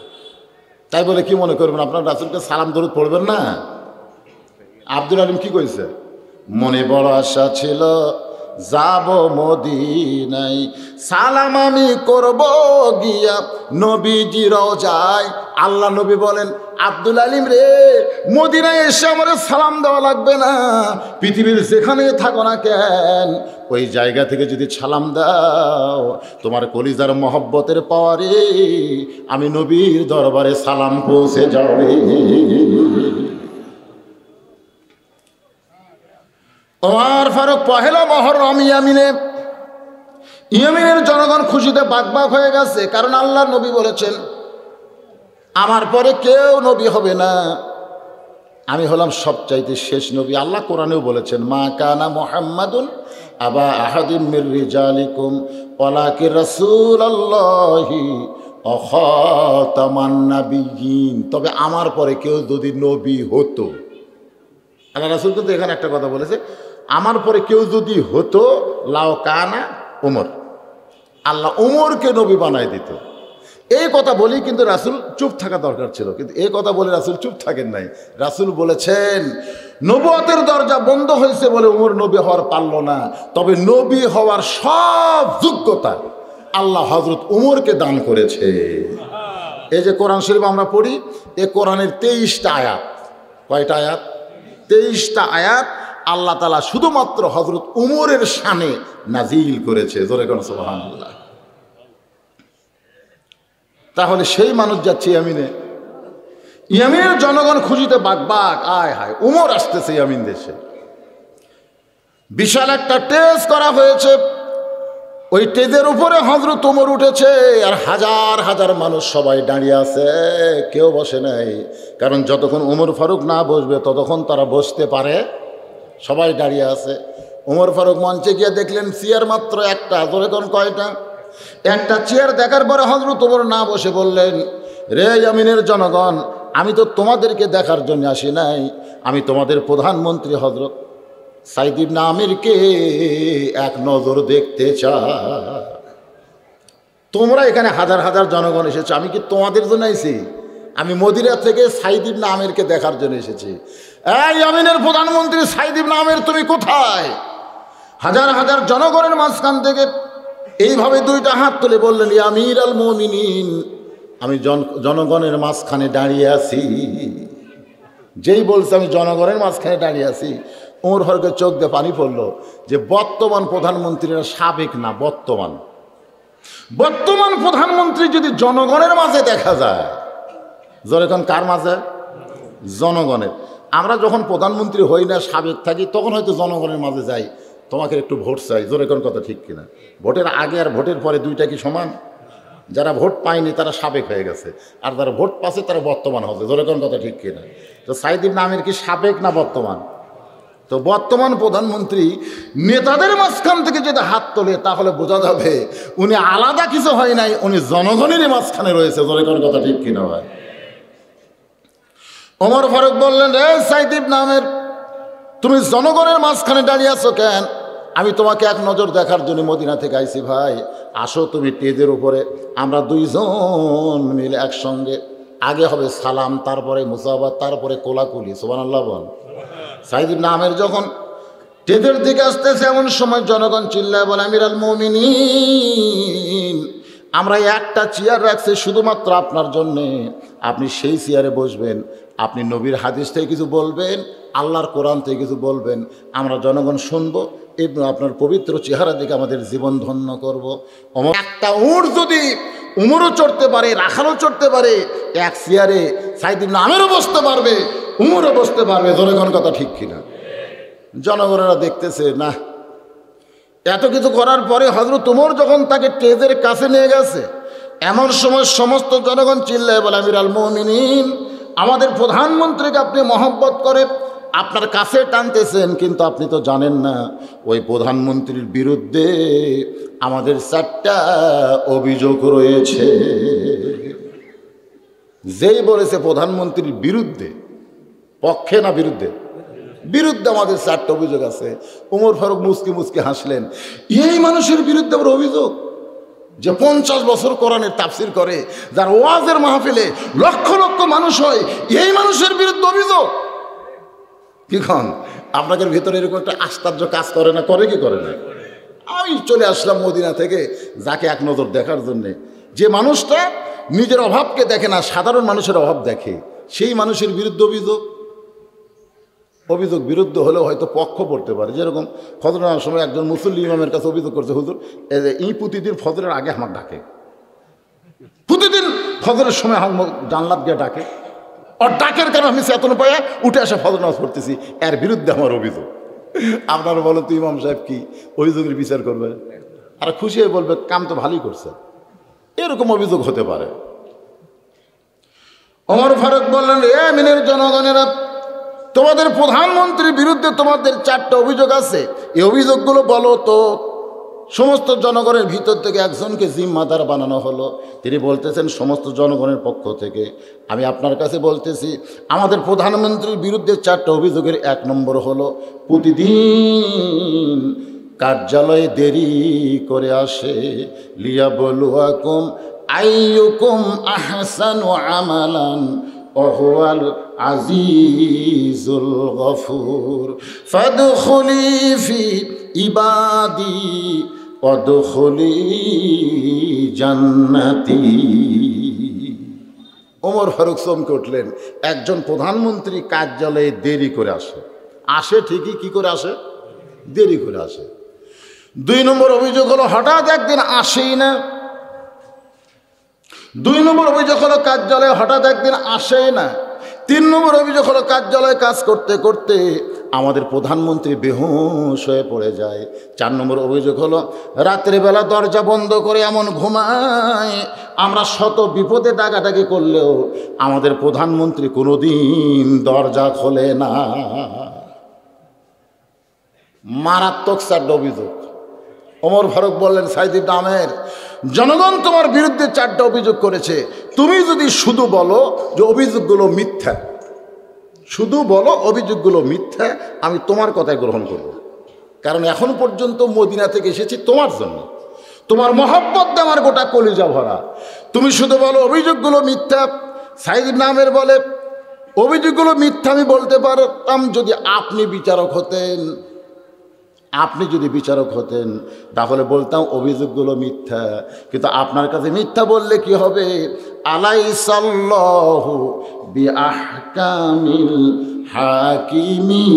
তাই বলে কি মনে করবেন আপনারা রাসূলকে সালাম দরুদ পড়বেন না? আব্দুল আলিম কি কইছে? মনে বড় আশা ছিল যাব মদিনায়, সালাম আমি করব গিয়া নবীজি রওজায়। আল্লাহ নবী বলেন, আব্দুল আলিম রে, মদিনায় এসে আমার সালাম দেওয়া লাগবে না, পৃথিবীর যেখানে থাকো না কেন ওই জায়গা থেকে যদি সালাম দাও তোমার কলিজার মহব্বতের পাওয়ারে আমি নবীর দরবারে সালাম পৌঁছে যাবে। ওমর ফারুক পহেলা মহররম ইয়ামিনের জনগণ খুশিতে বাকবাক হয়ে গেছে, কারণ আল্লাহ নবী বলেছেন আমার পরে কেউ নবী হবে না, আমি হলাম সবচাইতে শেষ নবী। আল্লাহ কোরআনেও বলেছেন, মা কানা মুহাম্মাদুন আবা আহাদিম মির রিজালিকুম ওয়ালাকিন রাসূলুল্লাহি ওয়া খাতামান নাবিয়্যিন। তবে আমার পরে কেউ যদি নবী হতো, আল্লাহ রাসূল কিন্তু এখানে একটা কথা বলেছে, আমার পরে কেউ যদি হতো লাও কানা ওমর, আল্লাহ ওমরকে নবী বানায় দিত। এই কথা বলি কিন্তু রাসূল চুপ থাকা দরকার ছিল, কিন্তু এই কথা বলে রাসূল চুপ থাকেন নাই। রাসূল বলেছেন নবুয়তের দরজা বন্ধ হয়েছে বলে ওমর নবী হওয়ার পারল না, তবে নবী হওয়ার সব যোগ্যতা আল্লাহ হযরত ওমরকে দান করেছে। এই যে কোরআন শরীফ আমরা পড়ি, এই কোরআনের 23টা আয়াত, কয়টা আয়াত? 23টা আয়াত আল্লাহ তাআলা শুধুমাত্র হযরত ওমরের শানে নাজিল করেছে। জোরে কোন সুবহানাল্লাহ। তাহলে সেই মানুষ যাচ্ছে ইয়ামিনের জনগণ খুশিতে বাকবাক, আয় হায় ওমর আসতেছে ইয়ামিন দেশে। বিশাল একটা টেজ করা হয়েছে, ওই টেজের উপরে হযরত ওমর উঠেছে, আর হাজার হাজার মানুষ সবাই দাঁড়িয়ে আছে, কেউ বসে নাই, কারণ যতক্ষণ ওমর ফারুক না বসবে ততক্ষণ তারা বসতে পারে, সবাই দাঁড়িয়ে আছে। ওমর ফারুক মঞ্চে গিয়ে দেখলেন চেয়ার মাত্র একটা। জোরে কোন কয়টা? একটা চেয়ার দেখার পরে হযরত ওমর না বসে বললেন, রে ইয়ামিনের জনগণ, আমি তো তোমাদেরকে দেখার জন্য আসি নাই, আমি তোমাদের প্রধানমন্ত্রী হযরত সাইদ ইবনে আমিরকে এক নজর দেখতে চাই। তোমরা এখানে হাজার হাজার জনগণ এসেছো, আমি কি তোমাদের জন্য এসেছি? আমি মদিনা থেকে সাইদ ইবনে আমিরকে দেখার জন্য এসেছি। এই ইয়ামিনের প্রধানমন্ত্রী সাইদ ইবনে আমির, তুমি কোথায়? হাজার হাজার জনগণের মাঝখান থেকে এইভাবে দুইটা হাত তুলে বললেন, ইয়া আমির আল মুমিনিন, আমি জনগণের মাঝখানে দাঁড়িয়ে আছি। যেই বলছে আমি জনগণের মাঝখানে দাঁড়িয়ে আছি, ওমর ফারুকের চোখ দিয়ে পানি পড়লো যে বর্তমান প্রধানমন্ত্রীরা সাবেক না, বর্তমান প্রধানমন্ত্রী যদি জনগণের মাঝে দেখা যায়, যখন কার মাঝে? জনগণের। আমরা যখন প্রধানমন্ত্রী হই না, সাবেক থাকি, তখন হয়তো জনগণের মাঝে যাই, তোমাকে একটু ভোট চাই। জোরে কোন কথা ঠিক কিনা? ভোটের আগে আর ভোটের পরে দুইটা কি সমান? যারা ভোট পায়নি তারা সাবেক হয়ে গেছে, আর যারা ভোট পাচ্ছে তারা বর্তমান হবে। জোরে কোন কথা ঠিক কিনা? তো সাইদ ইবনে আমির কি সাবেক না বর্তমান? তো বর্তমান প্রধানমন্ত্রী নেতাদের মাঝখান থেকে যদি হাত তোলে তাহলে বোঝা যাবে উনি আলাদা কিছু হয় নাই, উনি জনগণেরই মাঝখানে রয়েছে। জোরে কোন কথা ঠিক কিনা ভাই? ওমর ফারুক বললেন, রে সাইদ ইবনে আমির, তুমি জনগণের মাঝখানে দাঁড়িয়ে আছো কেন? আমি তোমাকে এক নজর দেখার জন্য মদিনা থেকে আইছি। ভাই আসো তুমি টেজের উপরে, আমরা দুইজন মিলে একসঙ্গে, আগে হবে সালাম, তারপরে মুসাফা, তারপরে কোলাকুলি। সুবহানাল্লাহ বল। সাইদ ইবনে আমির যখন টেজের দিকে আসতেছে, এমন সময় জনগণ চিল্লায় বলে, আমির আল মুমিনিন, আমরা একটা চেয়ার রাখছি শুধুমাত্র আপনার জন্যে, আপনি সেই চেয়ারে বসবেন, আপনি নবীর হাদিস থেকে কিছু বলবেন, আল্লাহর কোরআন থেকে কিছু বলবেন, আমরা জনগণ শুনবো এবং আপনার পবিত্র চেহারা দেখে আমাদের জীবন ধন্য করব। একটা উট যদি উমরও চড়তে পারে, রাখালও চড়তে পারে, এক চেয়ারে সাইদ ইবনে আমিরও বসতে পারবে, উমরও বসতে পারবে। জনগণ কথা ঠিক কিনা? জনগণেরা দেখতেছে না, এত কিছু করার পরে হযরত ওমর যখন তাকে টেজের কাছে নিয়ে গেছে, এমন সময় সমস্ত জনগণ চিল্লায় বলে, আমির আল মুমিনিন, আমাদের প্রধানমন্ত্রীকে আপনি মহব্বত করে আপনার কাছে টানতেছেন, কিন্তু আপনি তো জানেন না ওই প্রধানমন্ত্রীর বিরুদ্ধে আমাদের 4টা অভিযোগ রয়েছে। যেই বলেছে প্রধানমন্ত্রীর বিরুদ্ধে, পক্ষে না বিরুদ্ধে? বিরুদ্ধে আমাদের 4টা অভিযোগ আছে। ওমর ফারুক মুচকি মুচকি হাসলেন, এই মানুষের বিরুদ্ধে আবার অভিযোগ? যে 50 বছর কোরআনের তাফসির করে, যার ওয়াজের মাহফিলে লক্ষ লক্ষ মানুষ হয়, এই মানুষের বিরুদ্ধে অভিযোগ? কি খান আপনাদের ভিতরে এরকম একটা আশ্চর্য কাজ করে না? করে কি করে না? আমি চলে আসলাম মদিনা থেকে যাকে এক নজর দেখার জন্যে, যে মানুষটা নিজের অভাবকে দেখে না, সাধারণ মানুষের অভাব দেখে, সেই মানুষের বিরুদ্ধে অভিযোগ বিরুদ্ধ হলেও হয়তো পক্ষ পড়তে পারে। যেরকম ফজর নামার সময় একজন মুসল্লি ইমামের কাছে অভিযোগ করছে, হুজুর এই প্রতিদিন ফজরের আগে আমাকে ডাকে, প্রতিদিন ফজরের সময় আমার জানলাত গিয়ে ডাকে, আর ডাকের কারণে আমি চেতন পাইয়া উঠে আসে ফজর নামাজ পড়তেছি, এর বিরুদ্ধে আমার অভিযোগ। আপনারা বলেন তো ইমাম সাহেব কি অভিযোগের বিচার করবে? আর খুশি হয়ে বলবে কাম তো ভালোই করছে, এরকম অভিযোগ হতে পারে। ওমর ফারুক বললেন, এ মিনের জনগণেরা, তোমাদের প্রধানমন্ত্রীর বিরুদ্ধে তোমাদের 4টা অভিযোগ আছে, এই অভিযোগগুলো বলো তো। সমস্ত জনগণের ভিতর থেকে একজনকে জিম্মাদার বানানো হলো। তিনি বলতেছেন, সমস্ত জনগণের পক্ষ থেকে আমি আপনার কাছে বলতেছি, আমাদের প্রধানমন্ত্রীর বিরুদ্ধে 4টা অভিযোগের 1 নম্বর হলো প্রতিদিন কার্যালয়ে দেরি করে আসে। লিয়াবলুয়াকুম আইয়ুকুম আহসানু আমালান ওহুয়াল আজিজুল গফুর ফাদখুলি ফি ইবাদি ওয়াদখুলি জান্নাতি। ওমর ফারুক চমকে উঠলেন, একজন প্রধানমন্ত্রী কার্যালয়ে দেরি করে আসে ঠিকই, কি করে আসে? দেরি করে আসে। 2 নম্বর অভিযোগ হলো হঠাৎ একদিন আসেই না। 2 নম্বর অভিযোগ হলো কার্যালয়ে হঠাৎ একদিন আসেই না। 3 নম্বর অভিযোগ হলো কার্যালয়ে কাজ করতে করতে আমাদের প্রধানমন্ত্রী বেহুশ হয়ে পড়ে যায়। 4 নম্বর অভিযোগ হলো রাত্রিবেলা দরজা বন্ধ করে এমন ঘুমায়, আমরা শত বিপদে ডাকাডাকি করলেও আমাদের প্রধানমন্ত্রী কোনোদিন দরজা খোলে না। মারাত্মক 4টা অভিযোগ। ওমর ফারুক বললেন, সাইদ ইবনে আমের, জনগণ তোমার বিরুদ্ধে 4টা অভিযোগ করেছে, তুমি যদি শুধু বলো যে অভিযোগগুলো মিথ্যা, শুধু বলো অভিযোগগুলো মিথ্যা, আমি তোমার কথাই গ্রহণ করব। কারণ এখন পর্যন্ত মদিনা থেকে এসেছি তোমার জন্য, তোমার মহব্বত আমার গোটা কলিজা ভরা। তুমি শুধু বলো অভিযোগগুলো মিথ্যা। সাইদ ইবনে আমের বলে, অভিযোগগুলো মিথ্যা আমি বলতে পারতাম যদি আপনি বিচারক হতেন। আপনি যদি বিচারক হতেন তাহলে বলতাম অভিযোগগুলো মিথ্যা, কিন্তু আপনার কাছে মিথ্যা বললে কি হবে? আলাইসাল্লাহু বিআহকামিল হাকিমিন।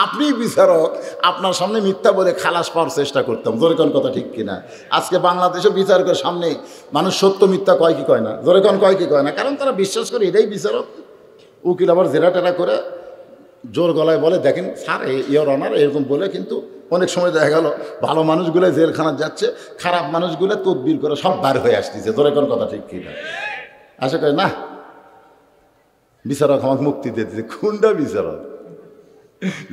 আপনি বিচারক, আপনার সামনে মিথ্যা বলে খালাস পাওয়ার চেষ্টা করতাম। জোরে কোন কথা ঠিক কিনা? আজকে বাংলাদেশে বিচারকের সামনে মানুষ সত্য মিথ্যা কয় কি কয় না? জোরে কোন কয় কি কয় না? কারণ তারা বিশ্বাস করে এটাই বিচারক। উকিল আবার জেরা টেরা করে জোর গলায় বলে, দেখেন স্যার, ইয়োর অনার, এরকম বলে। কিন্তু অনেক সময় দেখা গেল ভালো মানুষগুলো জেলখানা যাচ্ছে, খারাপ মানুষগুলো তদবির করে সব বার হয়ে আসতেছে। জোরে কোন কথা ঠিক কিনা? আশা করি না, বিচারক আমাকে মুক্তি দিয়ে দিচ্ছে। কোনটা বিচারক?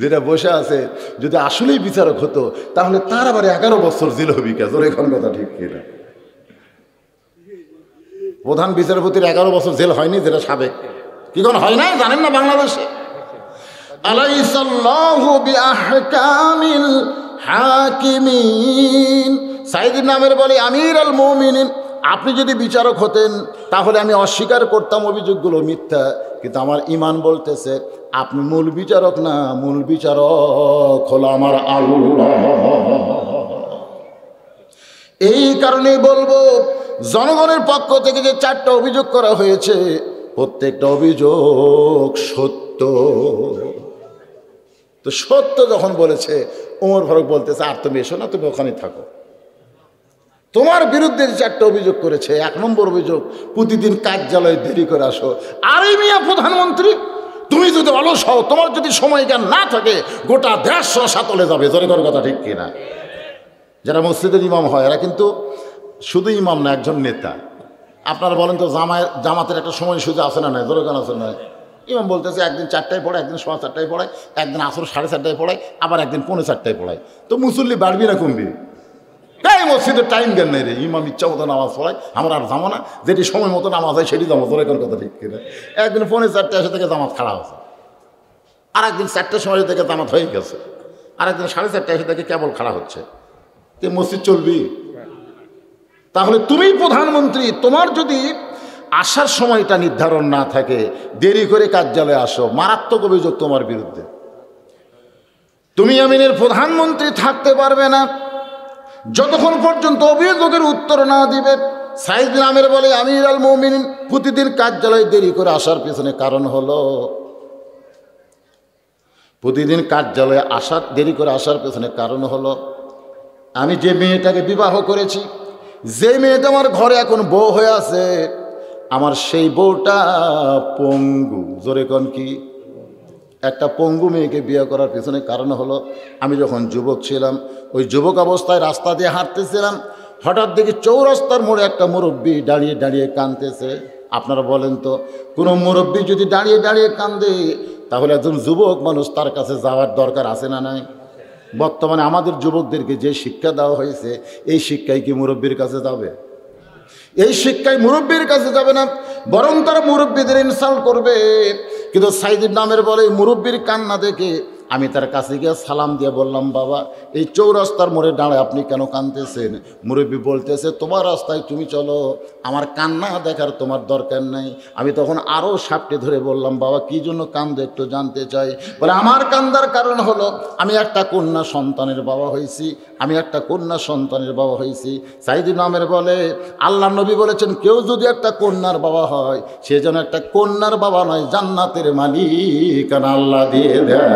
যেটা বসে আছে, যদি আসলেই বিচারক হতো তাহলে তার আবার 11 বছর জেল হবি কে? জোরে কোন কথা ঠিক কিনা? প্রধান বিচারপতির 11 বছর জেল হয়নি, যেটা সাবেক। কি কোন হয় নাই জানেন না বাংলাদেশে? আলাইসাল্লাহু বিআহকামিল হাকিমিন। সাইদ ইবনে আমের বলে, আমির আল মুমিনিন, আপনি যদি বিচারক হতেন তাহলে আমি অস্বীকার করতাম অভিযোগগুলো মিথ্যা, কিন্তু আমার ঈমান বলতেছে আপনি মূল বিচারক না, মূল বিচারক হলো আমার আল্লাহ। এই কারণেই বলবো, জনগণের পক্ষ থেকে যে 4টা অভিযোগ করা হয়েছে, প্রত্যেকটা অভিযোগ সত্য। তো সত্য যখন বলেছে, ওমর ফারুক বলতেছে, আর তুমি এসো না, তুমি ওখানে থাকো। তোমার বিরুদ্ধে যে 4টা অভিযোগ করেছে, 1 নম্বর অভিযোগ প্রতিদিন কার্যালয়ে দেরি করে আসো। আরে মিয়া প্রধানমন্ত্রী, তুমি যদি অলস হও, তোমার যদি সময় জ্ঞান না থাকে, গোটা দেশ সাতলে যাবে। জোরে করে কথা ঠিক কিনা? যারা মসজিদের ইমাম হয় এরা কিন্তু শুধু ইমাম না, একজন নেতা। আপনারা বলেন তো জামাতের একটা সময় সুযোগ আছে না? নয়, জোরে কেন আছে নয়? ইমাম বলতেছে একদিন 4টায় পড়ায়, একদিন 4:15টায় পড়ায়, একদিন আসর 4:30টায় পড়ায়, আবার একদিন 4:45টায় পড়ায়। তো মুসল্লি বাড়বি না কমবি? এই মসজিদের টাইম জ্ঞান নেই রে। ইমাম ইচ্ছা মতো নামাজ পড়ায়, আমরা আর যাবো না, যেটি সময় মতো নামাজ হয় সেটি যাবো। তোর এখন কথা ঠিক কিনা? একদিন 4:45 এসে থেকে জামাত খাড়া হচ্ছে, আর একদিন 4টার সময় থেকে জামাত হয়ে গেছে, আর একদিন 4:30 এসে থেকে কেবল খাড়া হচ্ছে। তে মসজিদ চলবি? তাহলে তুমি প্রধানমন্ত্রী, তোমার যদি আসার সময়টা নির্ধারণ না থাকে, দেরি করে কার্যালয়ে আসো, মারাত্মক অভিযোগ তোমার বিরুদ্ধে। তুমি ইয়ামিনের প্রধানমন্ত্রী থাকতে পারবে না যতক্ষণ পর্যন্ত অভিযোগের উত্তর না দিবে। সাইদ বিন আমের বলে আমির আল মুমিনিন প্রতিদিন কার্যালয়ে দেরি করে আসার পেছনে কারণ হলো, প্রতিদিন কার্যালয়ে দেরি করে আসার পেছনে কারণ হলো আমি যে মেয়েটাকে বিবাহ করেছি, যে মেয়েটা আমার ঘরে এখন বউ হয়ে আছে, আমার সেই বউটা পঙ্গু। জোরে কোন কি? একটা পঙ্গু মেয়েকে বিয়ে করার পেছনে কারণ হলো আমি যখন যুবক ছিলাম, ওই যুবক অবস্থায় রাস্তা দিয়ে হাঁটতেছিলাম, হঠাৎ দেখি চৌরাস্তার মোড়ে একটা মুরব্বি দাঁড়িয়ে দাঁড়িয়ে কাঁদতেছে। আপনারা বলেন তো, কোনো মুরব্বি যদি দাঁড়িয়ে দাঁড়িয়ে কাঁদে তাহলে একজন যুবক মানুষ তার কাছে যাওয়ার দরকার আছে না নাই? বর্তমানে আমাদের যুবকদেরকে যে শিক্ষা দেওয়া হয়েছে, এই শিক্ষায় কি মুরব্বির কাছে যাবে? এই শিক্ষায় মুরব্বির কাছে যাবে না, বরং তারা মুরব্বিদের ইনসাল্ট করবে। কিন্তু সাইদ ইবনে আমের বলে মুরব্বির কান্না দেখে আমি তার কাছে গিয়ে সালাম দিয়ে বললাম, বাবা এই চৌরাস্তার মোড়ে দাঁড়ায় আপনি কেন কাঁদতেছেন? মুরব্বি বলতেছে, তোমার রাস্তায় তুমি চলো, আমার কান্না দেখার তোমার দরকার নাই। আমি তখন আরও সাপটে ধরে বললাম, বাবা কী জন্য কান্দো একটু জানতে চাই। বলে আমার কান্দার কারণ হলো আমি একটা কন্যা সন্তানের বাবা হয়েছি, আমি একটা কন্যা সন্তানের বাবা হয়েছি। সাইদ ইবনে আমের বলে আল্লাহ নবী বলেছেন, কেউ যদি একটা কন্যার বাবা হয় সে যেন একটা কন্যার বাবা নয়, জান্নাতের মালিক আল্লাহ দিয়ে দেয়।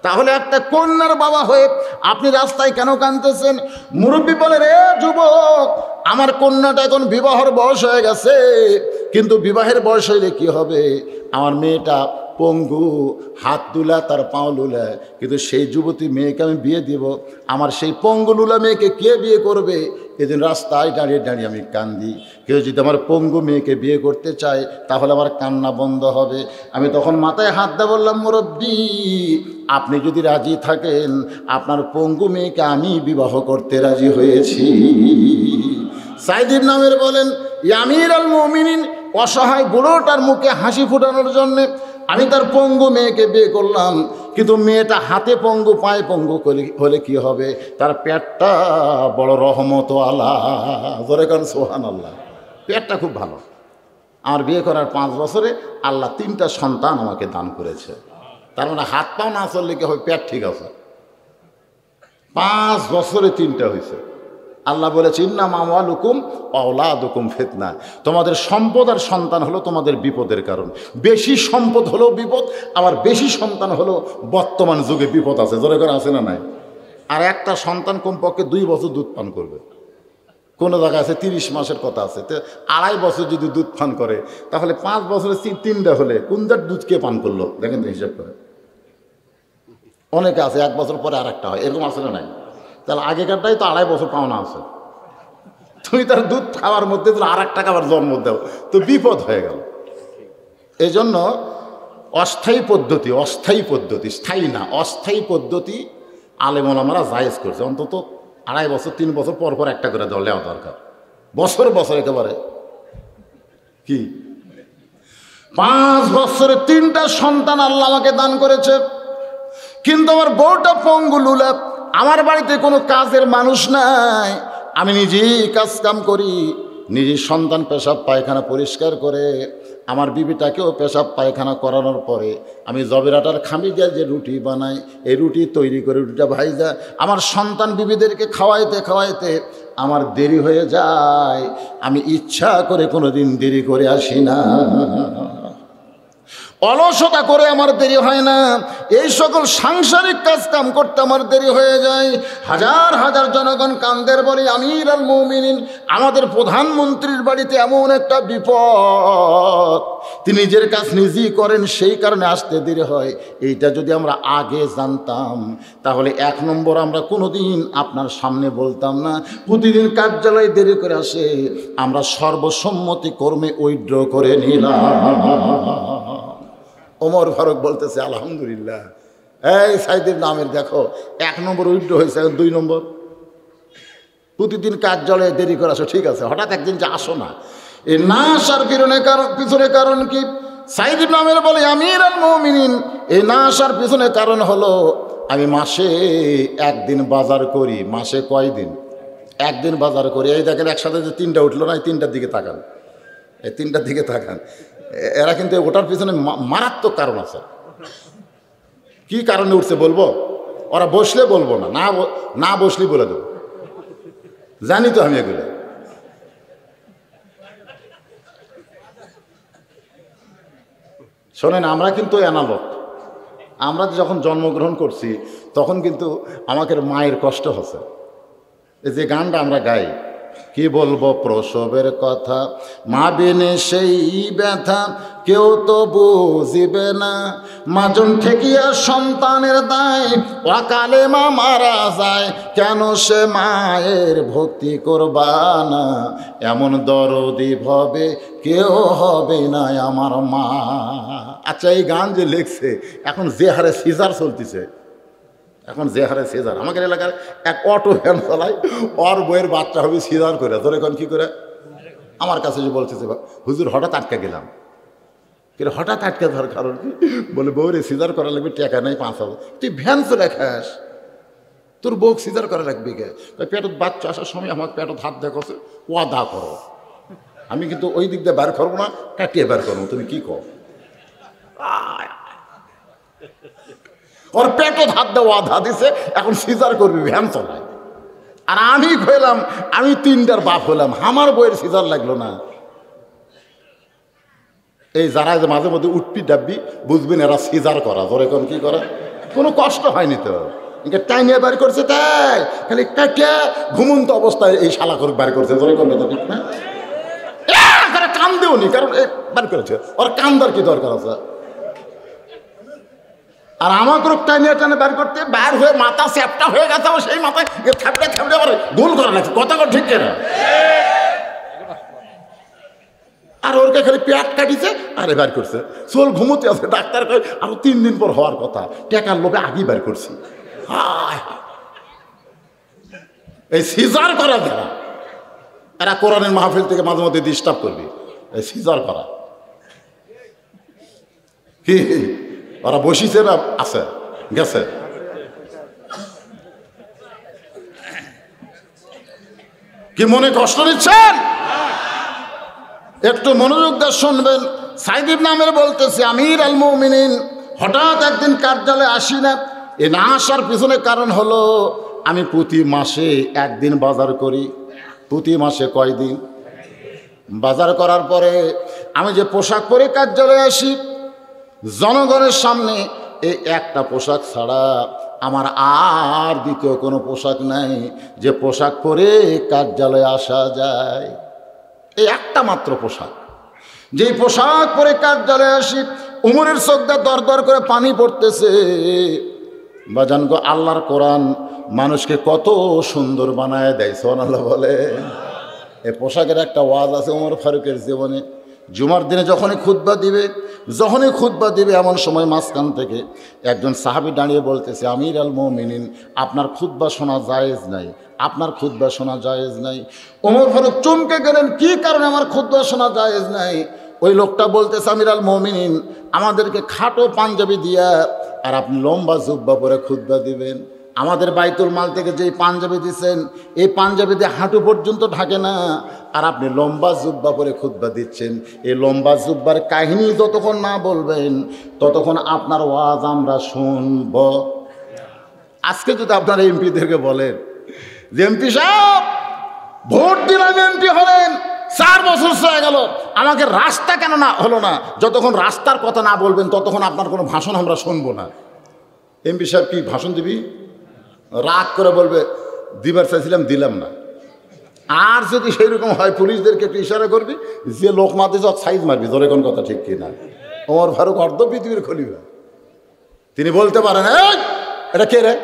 তাহলে একটা কন্যার বাবা হয়ে আপনি রাস্তায় কেন কাঁদতেছেন? মুরব্বী বলে, রে যুবক, আমার কন্যাটা এখন বিবাহের বয়স হয়ে গেছে, কিন্তু বিবাহের বয়স হইলে কি হবে? আমার মেয়েটা পঙ্গু, হাত দুলা তার পাও লুলা, কিন্তু সেই যুবতী মেয়েকে আমি বিয়ে দিব, আমার সেই পঙ্গু লুলা মেয়েকে কে বিয়ে করবে? এদিন রাস্তায় দাঁড়িয়ে দাঁড়িয়ে আমি কান্দি। কেউ যদি আমার পঙ্গু মেয়েকে বিয়ে করতে চায় তাহলে আমার কান্না বন্ধ হবে। আমি তখন মাথায় হাত দিয়ে বললাম, মুরব্বি আপনি যদি রাজি থাকেন আপনার পঙ্গু মেয়েকে আমি বিবাহ করতে রাজি হয়েছি। সাইদ ইবনে আমের বলেন, আমির আল মুমিনিন অসহায় বুড়োটার মুখে হাসি ফোটানোর জন্যে আমি তার পঙ্গু মেয়েকে বিয়ে করলাম, কিন্তু মেয়েটা হাতে পঙ্গু পায়ে পঙ্গু হলে কি হবে? তার পেটটা বড় রহমত আল্লাহ, ধরে কারণ সোহান আল্লাহ, পেটটা খুব ভালো। আমার বিয়ে করার 5 বছরে আল্লাহ 3টা সন্তান আমাকে দান করেছে। তার মানে হাত পাও না চললে কি হবে, পেট ঠিক আছে। 5 বছরে 3টা হয়েছে। আল্লাহ বলেছে, ইন্নামা আমওয়ালুকুম ওয়া আওলাদুকুম ফিতনা, তোমাদের সম্পদ আর সন্তান হলো তোমাদের বিপদের কারণ। বেশি সম্পদ হলো বিপদ, আবার বেশি সন্তান হলো বর্তমান যুগে বিপদ আছে। জোরে করে আছে না নাই? আর একটা সন্তান কমপক্ষে 2 বছর দুধ পান করবে। কোনো জায়গায় আছে 30 মাসের কথা আছে, তো 2.5 বছর যদি দুধ পান করে তাহলে 5 বছরে 3টা হলে কোনটার দুধ কে পান করলো দেখেন তো, হিসাব করে। অনেকে আছে 1 বছর পরে আর একটা হয়, এরকম আছে না নাই? তাহলে আগেকারটাই তো 2.5 বছর পাওনা আছে। তুমি তার দুধ খাওয়ার মধ্যে আর একটা খাবার জন্ম দাও তো বিপদ হয়ে গেল। এই জন্য অস্থায়ী পদ্ধতি, স্থায়ী না, অস্থায়ী পদ্ধতি আলেম ওলামারা জায়েজ করছে। অন্তত 2.5 বছর 3 বছর পর পর একটা করে নেওয়া দরকার। বছর বছর একেবারে কি 5 বছরে 3টা সন্তান আল্লাহ আমাকে দান করেছে, কিন্তু আমার বউটা পঙ্গু লুলা, আমার বাড়িতে কোনো কাজের মানুষ নাই, আমি নিজেই কাজ কাম করি, নিজের সন্তান পেশাব পায়খানা পরিষ্কার করে, আমার বিবিটাকেও পেশাব পায়খানা করানোর পরে আমি জবের আটার খামি দিয়ে যে রুটি বানাই, এই রুটি তৈরি করে রুটিটা ভাইজা আমার সন্তান বিবিদেরকে খাওয়াইতে খাওয়াইতে আমার দেরি হয়ে যায়। আমি ইচ্ছা করে কোনোদিন দেরি করে আসি না, অলসতা করে আমার দেরি হয় না, এই সকল সাংসারিক কাজ কাম করতে আমার দেরি হয়ে যায়। হাজার হাজার জনগণ কান্দের বলে, আমির আল মুমিনিন আমাদের প্রধানমন্ত্রীর বাড়িতে এমন একটা বিপদ, তিনি নিজের কাজ নিজেই করেন, সেই কারণে আসতে দেরি হয়। এইটা যদি আমরা আগে জানতাম তাহলে 1 নম্বর আমরা কোনোদিন আপনার সামনে বলতাম না। প্রতিদিন কার্যালয়ে দেরি করে আসে, আমরা সর্বসম্মতি কর্মে উইথড্র করে নিলাম। ওমর ফারুক বলতেছে, আলহামদুলিল্লাহ। এই সাইদ ইবনে আমের দেখো 1 নম্বর উইথড্র হয়েছে, 2 নম্বর প্রতিদিন কার্যালয়ে দেরি করে আসো, ঠিক আছে, হঠাৎ একদিন যে আসো না, এই না আসার পিছনে কারণ কি? সাইদ ইবনে আমের বলে, আমির আল মুমিনিন এই না আসার পিছনে কারণ হলো আমি মাসে 1 দিন বাজার করি। মাসে কয় দিন? 1 দিন বাজার করি। এই দেখেন একসাথে যে 3টা উঠলো না, এই 3টার দিকে তাকান, এই 3টার দিকে তাকান। এরা কিন্তু ওটার পিছনে মারাত্মক কারণ আছে। কি কারণে উঠছে বলবো? ওরা বসলে বলবো না, না বসলেই বলে দেবো, জানি তো আমি এগুলো। শোনেন, আমরা কিন্তু অ্যানালগ। আমরা যখন জন্মগ্রহণ করছি তখন কিন্তু আমাদের মায়ের কষ্ট হচ্ছে। এই যে গানটা আমরা গাই, কি বলবো প্রসবের কথা, মা বিনে সেই ব্যথা কেউ তো বুঝিবে না, মাজন ঠেকিয়া সন্তানের দায়, অকালে মা মারা যায়, কেন সে মায়ের ভক্তি করবা না, এমন দরদি ভবে কেউ হবে না আমার মা। আচ্ছা, এই গান যে লিখছে, এখন যে হারে সিজার চলতেছে, এখন যে হারে সিজার, আমাদের এলাকার এক অটো ভ্যান চালায়, ওর বইয়ের বাচ্চা হবে সিজার করে। তোর এখন কী করে? আমার কাছে যে বলতেছে, হুজুর হঠাৎ আটকে গেলাম। কিন্তু হঠাৎ আটকে ধর কারণ কি? বলে বউরে সিজার করা লাগবে, টাকা নেই 5,000। তুই ভ্যান চলে খাস, তোর বউ সিজার করা লাগবে কে? পেটত বাচ্চা আসার সময় আমার পেটত হাত দেখছে, ওয়াদা করো। আমি কিন্তু ওই দিক দিয়ে বের করবো না, কাটিয়ে বের করবো। তুমি কি কর? ওর পেটত হাত দেওয়া আধা দিছে, এখন সিজার করবি, ভ্যান চলায়। আর আমি হইলাম, আমি 3টার বাপ হলাম, আমার বইয়ের সিজার লাগলো না। এই যারা যে মাঝে মধ্যে উঠবি ডাববি, বুঝবেন এরা সিজার করা। তোর এখন কি করা? কোনো কষ্ট হয়নি তো, টাইনিয়ে বের করছে, তাই খালি কাটিয়ে ঘুমন্ত অবস্থায় এই শালা করে বের করছে। তোর এখন তো ঠিক না, কান দেওনি, কারণ বের করেছে। ওর কান্দার কি দরকার আছে? আর আমাকে টাইনে টানে বের করতে, বের হয়ে মাথা চ্যাপটা হয়ে গেছে, সেই মাথায় থাপড়ে থাপড়ে আবার গোল করা লাগছে। কথা কথা ঠিক কেনা? আর ওরকে খালি পেট কাটিছে, আরে বের করছে। চোল ঘুমোতে আছে, ডাক্তার আরো 3 দিন পর হওয়ার কথা, টাকার লোভে আগেই বের করছি। এই সিজার করা যারা, এরা কোরআনের মাহফিল থেকে মাঝে মধ্যে ডিস্টার্ব করবে। এই সিজার করা কি? ওরা বসিছে না আছে গেছে? কি মনে কষ্ট নিচ্ছেন? একটু মনোযোগ দিয়ে শুনবেন। সাইদ ইবনে আমের বলতেছে, আমির আল মুমিনিন হঠাৎ একদিন কার্যালয়ে আসি না। এ না আসার পিছনে কারণ হলো, আমি প্রতি মাসে একদিন বাজার করি। প্রতি মাসে কয়দিন বাজার করার পরে আমি যে পোশাক পরে কার্যালয়ে আসি, জনগণের সামনে এই একটা পোশাক ছাড়া আমার আর দ্বিতীয় কোনো পোশাক নাই যে পোশাক পরে কার্যালয়ে আসা যায়। এই একটা মাত্র পোশাক, যেই পোশাক পরে কার্যালয়ে আসি, উমরের চোখটা দর দর করে পানি পড়তেছে। বাজান গো, আল্লাহর কোরআন মানুষকে কত সুন্দর বানায় দেয়, সুবহানাল্লাহ বলে। এই পোশাকের একটা ওয়াজ আছে ওমর ফারুকের জীবনে। জুমার দিনে যখনই খুতবা দিবে এমন সময় মাঝখান থেকে একজন সাহাবী দাঁড়িয়ে বলতেছে, আমির আল মুমিনিন আপনার খুতবা শোনা জায়েজ নাই, আপনার খুতবা শোনা জায়েজ নাই। ওমর ফারুক চমকে গেলেন, কি কারণে আমার খুতবা শোনা জায়েজ নাই? ওই লোকটা বলতেছে, আমির আল মুমিনিন আমাদেরকে খাটো পাঞ্জাবি দিয়া আর আপনি লম্বা জুব্বা পরে খুতবা দিবেন। আমাদের বাইতুল মাল থেকে যেই পাঞ্জাবি দিচ্ছেন, এই পাঞ্জাবি দিয়ে হাঁটু পর্যন্ত ঢাকে না, আর আপনি লম্বা জুব্বা পরে খুতবা দিচ্ছেন। এই লম্বা জুব্বার কাহিনী যতক্ষণ না বলবেন ততক্ষণ আপনার ওয়াজ আমরা শুনব। আজকে যদি আপনারা এমপিদেরকে বলেন যে এমপি সাহেব ভোট দিলাম, এমপি হলেন, 4 বছর হয়ে গেল, আমাকে রাস্তা কেন না হলো না, যতক্ষণ রাস্তার কথা না বলবেন ততক্ষণ আপনার কোনো ভাষণ আমরা শুনবো না। এমপি সাহেব কি ভাষণ দিবি? রাগ করে বলবে, দিবার চাইছিলাম দিলাম না। আর যদি সেইরকম হয় পুলিশদেরকে একটু ইশারা করবি, যে লোক মারতে যাক সাইজ মারবি। ধরে কোন কথা ঠিক কিনা? ওমর ফারুক অর্ধ পৃথিবীর খলিফা, তিনি বলতে পারেন, এই এটা কে রে?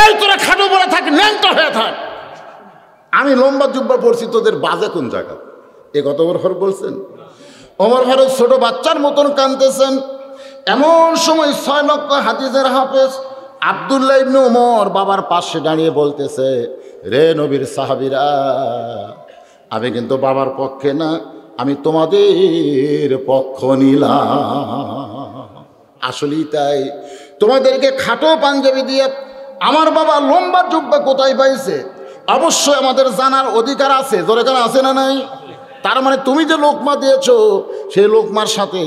এই তোরা খাটো বলে থাক, ন্যাংটা হয়ে থাক, আমি লম্বা জুব্বা পড়ছি, তোদের বাজে কোন জায়গা? এ কত ওমর ফারুক বলছেন। ওমর ফারুক ছোট বাচ্চার মতন কাঁদতেছেন। এমন সময় 6 লক্ষ হাদিসের হাফেজ আব্দুল্লাহ ইবনে ওমর বাবার পাশে দাঁড়িয়ে বলতেছে, রে নবীর সাহাবীরা, আমি কিন্তু বাবার পক্ষে না, আমি তোমাদের পক্ষ নিলাম। আসলেই তাই, তোমাদেরকে খাটো পাঞ্জাবি দিয়ে আমার বাবা লম্বা জুব্বা কোথায় পাইছে অবশ্যই আমাদের জানার অধিকার আছে। জোরে কারণ আছে না নাই? তার মানে তুমি যে লোকমা দিয়েছো সেই লোকমার সাথে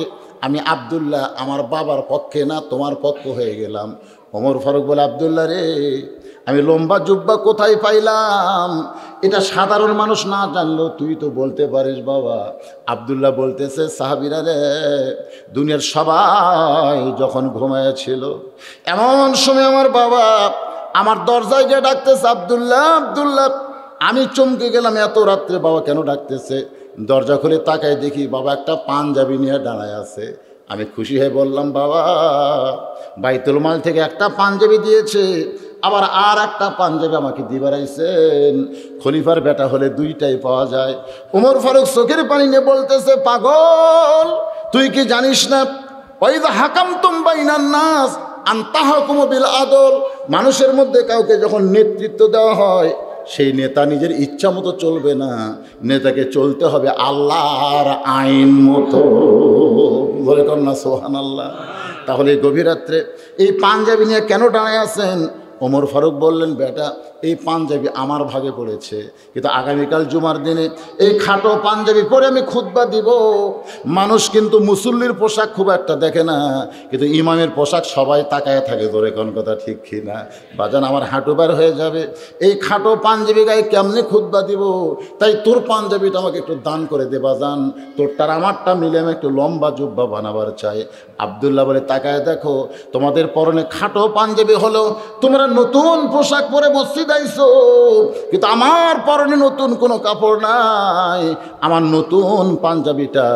আমি আব্দুল্লাহ আমার বাবার পক্ষে না তোমার পক্ষ হয়ে গেলাম। ওমর ফারুক বলে, আব্দুল্লাহ রে, আমি লম্বা জুব্বা কোথায় পাইলাম? এটা সাধারণ মানুষ না জানলেও তুই তো বলতে পারিস বাবা। আব্দুল্লাহ বলতেছে, সাহাবীরা রে, দুনিয়ার সবাই যখন ঘুমাইয়াছিল এমন সময় আমার বাবা আমার দরজায় গিয়ে ডাকতেছে, আব্দুল্লাহ আব্দুল্লাহ। আমি চমকে গেলাম, এত রাত্রে বাবা কেন ডাকতেছে? দরজা খুলে তাকায় দেখি বাবা একটা পাঞ্জাবি নিয়ে দাঁড়ায় আছে। আমি খুশি হয়ে বললাম, বাবা বাইতুল মাল থেকে একটা পাঞ্জাবি দিয়েছে, আবার আর একটা পাঞ্জাবি আমাকে দিয়ে বেড়াইছেন। খলিফার বেটা হলে দুইটাই পাওয়া যায়। ওমর ফারুক চোখের পানি নিয়ে বলতেছে, পাগল তুই কি জানিস না, ওয়াইযা হাকামতুম বাইনান নাস আন তাহকুমু বিল আদল, মানুষের মধ্যে কাউকে যখন নেতৃত্ব দেওয়া হয় সেই নেতা নিজের ইচ্ছা মতো চলবে না, নেতাকে চলতে হবে আল্লাহর আইন মতো। বলে কন্যা সুবহানাল্লাহ। তাহলে গভীর রাত্রে এই পাঞ্জাবি নিয়ে কেন দাঁড়ায় আছেন? ওমর ফারুক বললেন, বেটা এই পাঞ্জাবি আমার ভাগে পড়েছে, কিন্তু আগামীকাল জুমার দিনে এই খাটো পাঞ্জাবি পরে আমি খুতবা দিব। মানুষ কিন্তু মুসল্লির পোশাক খুব একটা দেখে না, কিন্তু ইমামের পোশাক সবাই তাকায় থাকে। ধরে কোন কথা ঠিক কি না? বাজান আমার হাঁটু বার হয়ে যাবে, এই খাটো পাঞ্জাবি গায়ে কেমনে খুতবা দিব? তাই তোর পাঞ্জাবিটা আমাকে একটু দান করে দে বাজান, তোরটার আমারটা মিলে আমি একটু লম্বা জুব্বা বানাবার চাই। আব্দুল্লাহ বলে, তাকায় দেখো, তোমাদের পরনে খাটো পাঞ্জাবি হলো, তোমরা নতুন পোশাক পরে মসজিদ আইছো, কিন্তু আমার পরনে নতুন কোনো কাপড় নাই। আমার নতুন পাঞ্জাবিটা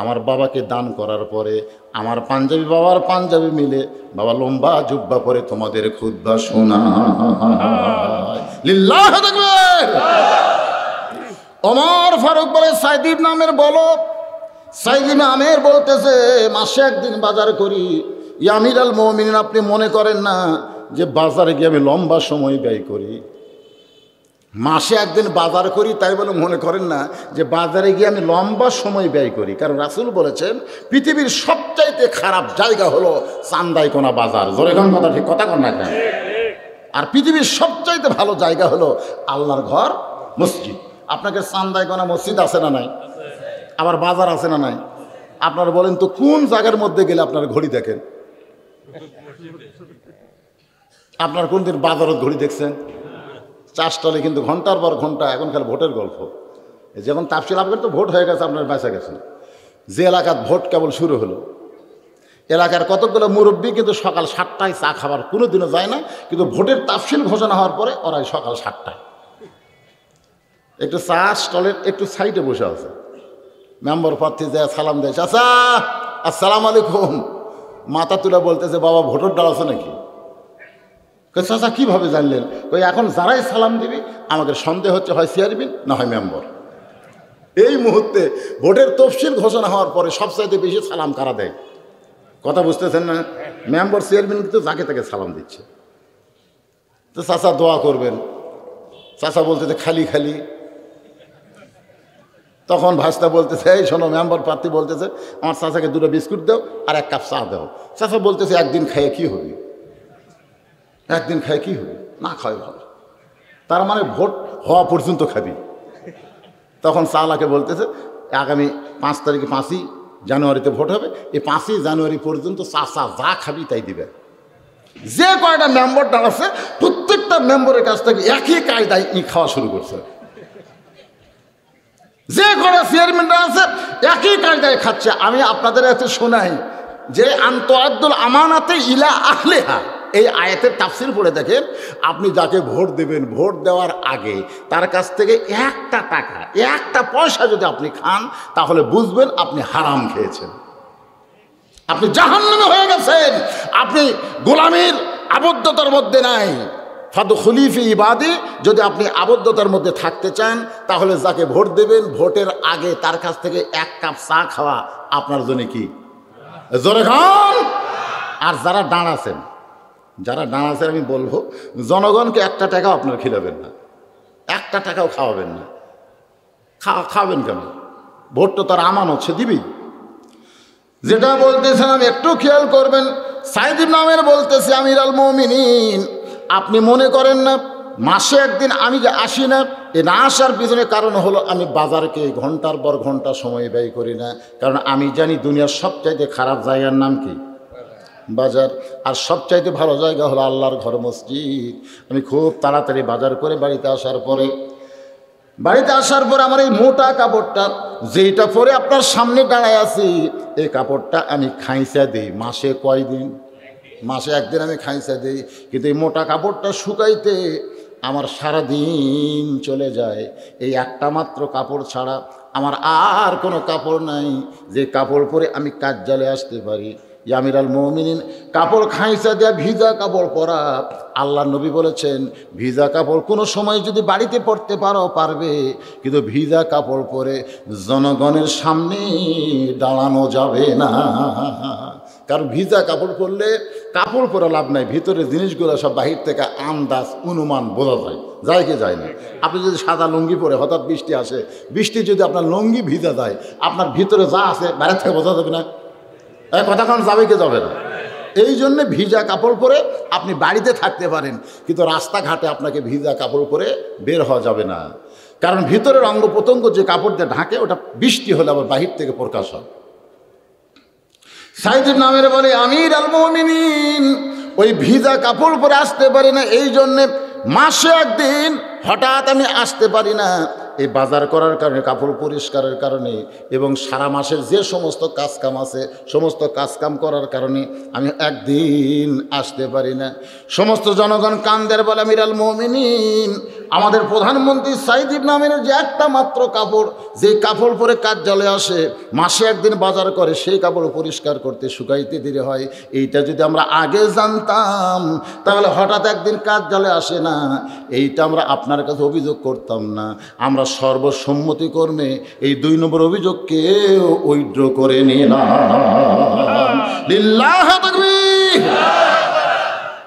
আমার বাবাকে দান করার পরে আমার পাঞ্জাবি বাবার পাঞ্জাবি মিলে বাবা লম্বা জুব্বা পরে তোমাদের খুতবা শোনায়। লিল্লাহ তাকবীর। ওমর ফারুক বলে, সাইদ ইবনে আমের বলো। সাইদ ইবনে আমের বলতেছে, মাসে একদিন বাজার করি। ইয়া আমিরুল মুমিনিন, আপনি মনে করেন না যে বাজারে গিয়ে আমি লম্বা সময় ব্যয় করি? মাসে একদিন বাজার করি তাই বলে মনে করেন না যে বাজারে গিয়ে আমি লম্বা সময় ব্যয় করি। কারণ রাসূল বলেছেন, পৃথিবীর সবচাইতে খারাপ জায়গা হলো চান্দাইকোনা বাজার। জোরে কোন কথা ঠিক কথা কোন না কেন? আর পৃথিবীর সবচাইতে ভালো জায়গা হলো আল্লাহর ঘর মসজিদ। আপনাকে চান্দাইকোনা মসজিদ আছে না নাই? আবার বাজার আছে না নাই? আপনারা বলেন তো কোন জায়গার মধ্যে গেলে আপনারা ঘড়ি দেখেন? আপনার কোন দিন বাজারত ঘড়ি দেখছেন? চাষটলে কিন্তু ঘন্টার পর ঘন্টা, এখন খালি ভোটের গল্প। যখন তাফসিল আপনার তো ভোট হয়ে গেছে, আপনার বেঁচে গেছেন। যে এলাকার ভোট কেবল শুরু হলো, এলাকার কতগুলো মুরব্বী কিন্তু সকাল 7টায় চা খাবার কোনো দিনও যায় না, কিন্তু ভোটের তাফসিল ঘোষণা হওয়ার পরে ওরাই সকাল 7টায় একটু চা স্টলের একটু সাইডে বসে আছে। মেম্বার প্রার্থী যায় সালাম দেয়, চাচা আসসালামু আলাইকুম। মাথা তুলে বলতেছে, বাবা ভোটার ডাল আছে নাকি? চাচা কীভাবে জানলেন? ওই এখন যারাই সালাম দিবি আমাকে সন্দেহ হচ্ছে, হয় চেয়ারম্যান না হয় মেম্বার। এই মুহূর্তে ভোটের তফসিল ঘোষণা হওয়ার পরে সবচাইতে বেশি সালাম কারা দেয়? কথা বুঝতেছেন না? মেম্বার চেয়ারম্যান কিন্তু যাকে তাকে সালাম দিচ্ছে। তো চাচা দোয়া করবেন। চাচা বলতেছে খালি খালি। তখন ভাস্তা বলতেছে, এই শোনো, মেম্বার প্রার্থী বলতেছে আমার চাচাকে 2টা বিস্কুট দাও আর 1 কাপ চা দাও। চাচা বলতেছে, একদিন খাইয়ে কি হবে? একদিন খাই কি হবে? না খাওয়াই ভালো। তার মানে ভোট হওয়া পর্যন্ত খাবি। তখন চালাকে বলতেছে, আগামী 5 তারিখে 5ই জানুয়ারিতে ভোট হবে, এই 5ই জানুয়ারি পর্যন্ত চাচা যা খাবি তাই দিবে। যে কয়টা মেম্বার দাঁড়াচ্ছে প্রত্যেকটা মেম্বারের কাছ থেকে একই কায়দায় খাওয়া শুরু করছে। যে কয়টা চেয়ারম্যানরা আছে একই কায়দায় খাচ্ছে। আমি আপনাদের কাছে শোনাই যে আনতুআদ্দুল আমানাতে ইলা আহলিহা, এই আয়াতের তাফসীর পড়ে দেখেন, আপনি যাকে ভোট দেবেন ভোট দেওয়ার আগে তার কাছ থেকে 1টা টাকা 1টা পয়সা যদি আপনি খান তাহলে বুঝবেন আপনি হারাম খেয়েছেন, আপনি জাহান্নামে হয়ে গেছেন, আপনি গোলামীর আবদ্ধতার মধ্যে নাই। ফাদখুলি ফি ইবাদি, যদি আপনি আবদ্ধতার মধ্যে থাকতে চান তাহলে যাকে ভোট দেবেন ভোটের আগে তার কাছ থেকে 1 কাপ চা খাওয়া আপনার জন্য কি জোরে খান। আর যারা দাঁড়াছেন আমি বলবো, জনগণকে 1টা টাকাও আপনার খিলাবেন না, 1টা টাকাও খাওয়াবেন না। খাওয়াবেন কেন? ভোট তো তার আমানত, সে দিবি। যেটা বলতেছেন আমি একটু খেয়াল করবেন। সাইদ ইবনে আমের বলতেছে, আমিরুল মুমিনিন, আপনি মনে করেন না মাসে একদিন আমি যে আসি না, এ না আসার পিছনে কারণ হলো আমি বাজারকে ঘন্টার পর ঘন্টা সময় ব্যয় করি না। কারণ আমি জানি দুনিয়ার সবচাইতে খারাপ জায়গার নাম কি? বাজার। আর সবচাইতে ভালো জায়গা হলো আল্লাহর ঘর, মসজিদ। আমি খুব তাড়াতাড়ি বাজার করে বাড়িতে আসার পরে আমার এই মোটা কাপড়টা যেটা পরে আপনার সামনে দাঁড়ায় আছি, এই কাপড়টা আমি খাইসা দিই মাসে কয়দিন? মাসে একদিন আমি খাইসা দিই। কিন্তু এই মোটা কাপড়টা শুকাইতে আমার সারা দিন চলে যায়। এই একটা মাত্র কাপড় ছাড়া আমার আর কোনো কাপড় নাই যে কাপড় পরে আমি কার্যালয়ে আসতে পারি। আমিরাল মুমিনিন, কাপড় খাইসা দেয়া ভিজা কাপড় পরা, আল্লাহ নবী বলেছেন ভিজা কাপড় কোনো সময় যদি বাড়িতে পরতে পারো পারবে, কিন্তু ভিজা কাপড় পরে জনগণের সামনে দাঁড়ানো যাবে না। কারণ ভিজা কাপড় পরলে কাপড় পরা লাভ নাই, ভিতরে জিনিসগুলো সব বাহির থেকে আন্দাজ অনুমান বোঝা যায়, যায় কি যায় না? আপনি যদি সাদা লুঙ্গি পরে হঠাৎ বৃষ্টি আসে, বৃষ্টি যদি আপনার লুঙ্গি ভিজা যায়, আপনার ভিতরে যা আছে বাইরে থেকে বোঝা যাবে না? কথা কারণ যাবে কি যাবে না? এই জন্যে ভিজা কাপড় পরে আপনি বাড়িতে থাকতে পারেন, কিন্তু রাস্তাঘাটে আপনাকে ভিজা কাপড় পরে বের হওয়া যাবে না। কারণ ভিতরের অঙ্গ প্রত্যঙ্গ যে কাপড় দিয়ে ঢাকে, ওটা বৃষ্টি হলে আবার বাহির থেকে প্রকাশ হয়। সাইদ ইবনে আমের বলে আমির আল মুমিনিন ওই ভিজা কাপড় পরে আসতে পারি না, এই জন্যে মাসে একদিন হঠাৎ আমি আসতে পারি না এই বাজার করার কারণে, কাপড় পরিষ্কারের কারণে, এবং সারা মাসের যে সমস্ত কাজকাম আছে সমস্ত কাজকাম করার কারণে আমি একদিন আসতে পারি না। সমস্ত জনগণ কান্দের বলে আমির আল মুমিনিন, আমাদের প্রধানমন্ত্রী সাইদ ইবনে আমের যে একটা মাত্র কাপড়, যে কাপড় পরে কার্যালয়ে আসে, মাসে একদিন বাজার করে, সেই কাপড় পরিষ্কার করতে শুকাইতে দেরি হয়। এইটা যদি আমরা আগে জানতাম তাহলে হঠাৎ একদিন কার্যালয়ে আসে না, এইটা আমরা আপনার কাছে অভিযোগ করতাম না। আমরা সর্বসম্মতিক্রমে এই 2 নম্বর অভিযোগকেও উইথড্র করে নিলাম। লিল্লাহ তাকবীর।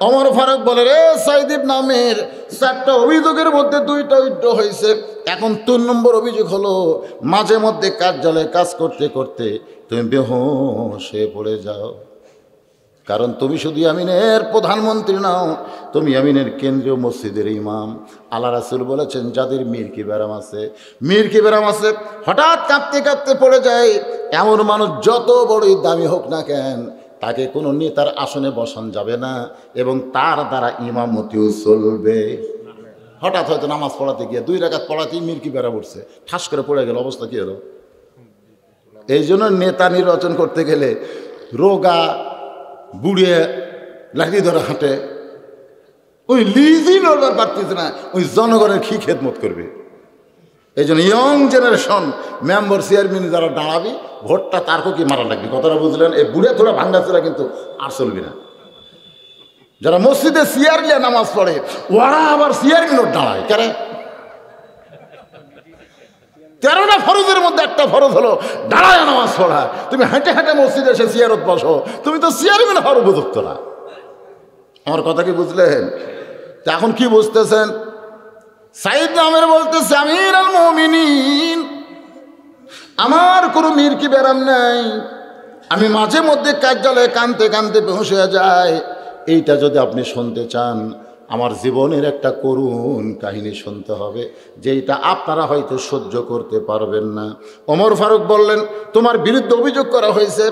ওমর ফারুক বলে, রে সাইদ ইবনে আমের 4টা অভিযোগের মধ্যে 2টা উইথড্র হয়েছে। এখন 3 নম্বর অভিযোগ হলো মাঝে মধ্যে কার্যালয়ে কাজ করতে করতে তুমি বেহুঁশ হয়ে পড়ে যাও। কারণ তুমি শুধু আমিনের প্রধানমন্ত্রী নাও, তুমি আমিনের কেন্দ্রীয় মসজিদের ইমাম। আল্লাহ রাসূল বলেছেন যাদের মিরকি ব্যারাম আছে, হঠাৎ কাঁপতে কাঁপতে পড়ে যায়, এমন মানুষ যত বড়ই দামি হোক না কেন, তাকে কোনো নেতার আসনে বসান যাবে না এবং তার দ্বারা ইমামতিও চলবে। হঠাৎ হয়তো নামাজ পড়াতে গিয়ে 2 রাকাত পড়াতেই মিরকি ব্যারাম উঠছে, ঠাস করে পড়ে গেল, অবস্থা কী হলো? এই জন্য নেতা নির্বাচন করতে গেলে রোগা বুড়িয়ে লাঠি ধরে হাঁটে, ওই লিজই লড়বার পারতেছে না, ওই জনগণের কি খেদমত করবে? এই জন্য ইয়ং জেনারেশন মেম্বার চেয়ারম্যান যারা দাঁড়াবি, ভোটটা তারকেও কি মারা লাগবে, কথাটা বুঝলেন? এই বুড়ে থোড়া ভাঙ্গাচোরা কিন্তু আর চলবি না। যারা মসজিদে চেয়ার নিয়ে নামাজ পড়ে, ওরা আবার চেয়ারম্যানও দাঁড়ায় কেন? 13টা ফরজের মধ্যে একটা ফরজ হলো দাঁড়ায় নামাজ পড়া। তুমি হেঁটে হেঁটে মসজিদে এসে চেয়ারত বসো, তুমি তো চেয়ারম্যান হওয়ার উপযুক্ত না। আমার কথা কি বুঝলেন? এখন কি বুঝতেছেন? সাইদ আমের বলতেছে আমির আল মুমিনিন, আমার কোনো মিরকি ব্যারাম নাই, আমি মাঝে মধ্যে কার্যালয়ে কানতে কানতে বেহুশ হয়ে যায়। এইটা যদি আপনি শুনতে চান, আমার জীবনের একটা করুণ কাহিনী শুনতে হবে, যেটা আপনারা হয়তো সহ্য করতে পারবেন না। ওমর ফারুক বললেন, তোমার বিরুদ্ধে অভিযোগ করা হয়েছে,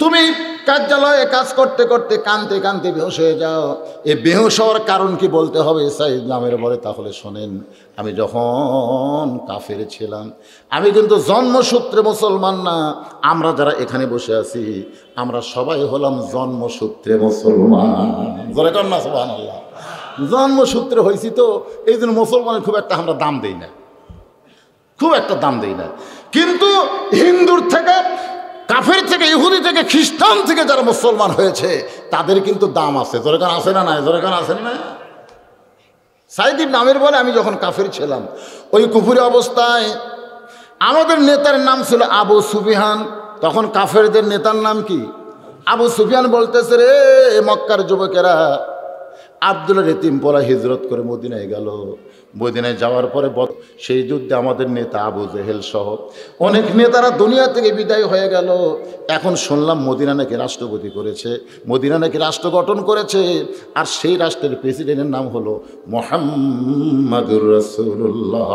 তুমি কার্যালয়ে কাজ করতে করতে কানতে কানতে বেহুশ হয়ে যাও। এই বেহুশ হওয়ার কারণ কি বলতে হবে? সাইদ নামের বলে, তাহলে শোনেন, আমি যখন কাফের ছিলাম, আমি কিন্তু জন্মসূত্রে মুসলমান না। আমরা যারা এখানে বসে আছি, আমরা সবাই হলাম জন্মসূত্রে মুসলমান। জোরে কর না সুবহানাল্লাহ। জন্মসূত্রে হয়েছি তো, এই জন্য মুসলমানের খুব একটা আমরা দাম দেই না, খুব একটা দাম দেই না। কিন্তু হিন্দুর থেকে, কাফের থেকে, ইহুদি থেকে, খ্রিস্টান থেকে যারা মুসলমান হয়েছে, তাদের কিন্তু দাম আছে। জোরেকান আছে না নাই? জোরেকান আছেন না? সাইদ ইবনে আমের বলে, আমি যখন কাফের ছিলাম, ওই কুফরি অবস্থায় আমাদের নেতার নাম ছিল আবু সুফিয়ান। তখন কাফেরদের নেতার নাম কি? আবু সুফিয়ান বলতেছে, রে মক্কার যুবকেরা, আব্দুল্লাহ এতিম পোলা হিজরত করে মদিনায় গেল, মদিনায় যাওয়ার পরে সেই যুদ্ধে আমাদের নেতা আবু জেহেল সহ অনেক নেতারা দুনিয়া থেকে বিদায় হয়ে গেল। এখন শুনলাম মদিনা নাকি রাষ্ট্রপতি করেছে, মদিনা নাকি রাষ্ট্র গঠন করেছে, আর সেই রাষ্ট্রের প্রেসিডেন্টের নাম হলো মুহাম্মাদুর রাসূলুল্লাহ।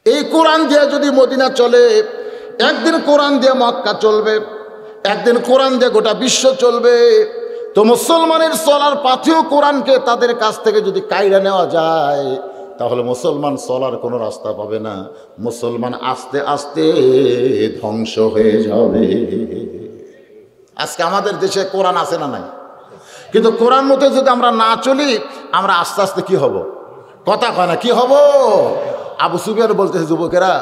এই কোরআন দিয়ে যদি মদিনা চলে, একদিন কোরআন দিয়ে মক্কা চলবে, একদিন কোরআন দিয়ে গোটা বিশ্ব চলবে। তো মুসলমানের চলার পাথেও কোরআনকে তাদের কাছ থেকে যদি কাইরা নেওয়া যায়, তাহলে মুসলমান চলার কোনো রাস্তা পাবে না, মুসলমান আস্তে আস্তে ধ্বংস হয়ে যাবে। আজকে আমাদের দেশে কোরআন আছে না নাই? কিন্তু কোরআন মতে যদি আমরা না চলি, আমরা আস্তে আস্তে কি হব? কথা কয় না, কি হব? আবু সুফিয়ান বলতেছে, যুবকেরা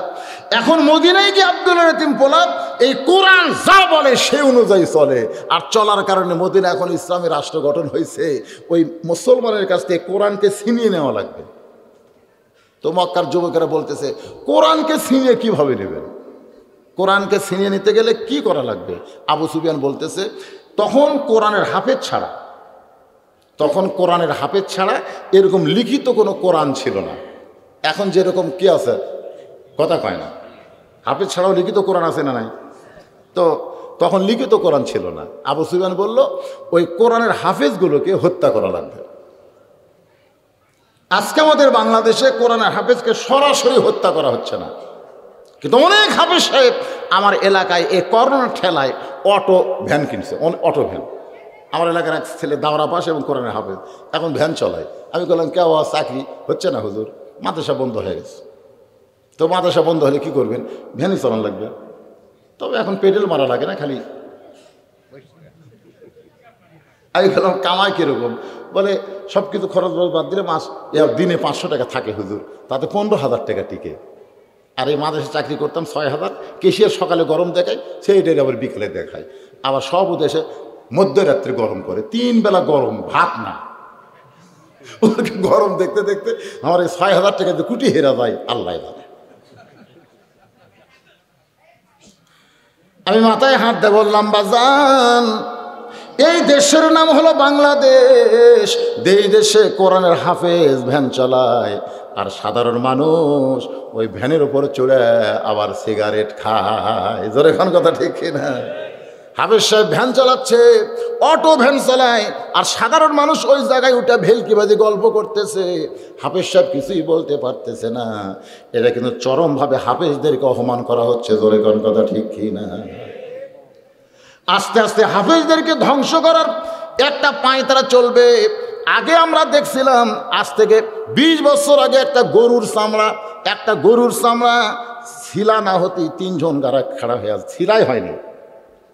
এখন মদিনায় কি আব্দুল ইতিম পোলা এই কোরআন যা বলে সেই অনুযায়ী চলে, আর চলার কারণে মদিনা এখন ইসলামী রাষ্ট্র গঠন হয়েছে। ওই মুসলমানের কাছ থেকে কোরআনকে ছিনিয়ে নেওয়া লাগবে। তো মক্কার যুবকেরা বলতেছে, কোরআনকে ছিনিয়ে কিভাবে নেবেন? কোরআনকে ছিনিয়ে নিতে গেলে কি করা লাগবে? আবু সুফিয়ান বলতেছে, তখন কোরআনের হাফেজ ছাড়া, তখন কোরআনের হাফেজ ছাড়া এরকম লিখিত কোনো কোরআন ছিল না। এখন যেরকম কি আছে, কথা কয় না, হাফেজ ছাড়াও লিখিত কোরআন আছে না নাই? তো তখন লিখিত কোরআন ছিল না। আবু সুফিয়ান বলল, ওই কোরআনের হাফেজগুলোকে হত্যা করা লাগবে। আজকে আমাদের বাংলাদেশে কোরআনের হাফেজকে সরাসরি হত্যা করা হচ্ছে না, কিন্তু অনেক হাফেজ সাহেব আমার এলাকায় এই করোনার ঠেলায় অটো ভ্যান কিনছে, অটো ভ্যান। আমার এলাকার এক ছেলে দাওরা পাশে এবং কোরআনের হাফেজ, এখন ভ্যান চলায়। আমি বললাম, কেউ চাকরি হচ্ছে না হুজুর, মাদ্রাসা বন্ধ হয়ে গেছে। তো মাদ্রাসা বন্ধ হলে কি করবেন? ভ্যানই চালান লাগবে। তবে এখন পেডেল মারা লাগে না, খালি। আমি বললাম, কামাই কীরকম? বলে সব কিছু খরচ বাদ দিলে দিনে 500 টাকা থাকে হুজুর, তাতে 15,000 টাকা টিকে। আর এই মাদ্রাসায় চাকরি করতাম 6,000, কেশিয়ার সকালে গরম দেখায়, সেইটাই আবার বিকেলে দেখায়। আবার সব দেশে মধ্যরাত্রে গরম করে, 3 বেলা গরম, ভাত না। গরম দেখতে দেখতে আমার এই 6,000 টাকা কুটি হেরা যায়, আল্লাহ জানে। আমি মাথায় হাত দিয়ে বললাম, বাজান, এই দেশের নাম হলো বাংলাদেশ। এই দেশে কোরআনের হাফেজ ভ্যান চালায়, আর সাধারণ মানুষ ওই ভ্যানের উপরে চড়ে আবার সিগারেট খায়। জোরে খান, কথা ঠিক কিনা? হাফেজ সাহেব ভ্যান চালাচ্ছে, অটো ভ্যান চালায়, আর সাধারণ মানুষ ওই জায়গায় উঠে ভেলকিবাজি গল্প করতেছে। হাফেজ সাহেব কিছুই বলতে পারতেছে না। এটা কিন্তু চরমভাবে হাফেজদেরকে অপমান করা হচ্ছে। জোরে কোন কথা ঠিক কি না? আস্তে আস্তে হাফেজদেরকে ধ্বংস করার একটা পাঁয়তারা চলবে। আগে আমরা দেখছিলাম, আজ থেকে 20 বছর আগে একটা গরুর চামড়া ছিলা না হতেই 3 জন গাড়া খাড়া হয়ে আছে। ছিলাই হয়নি,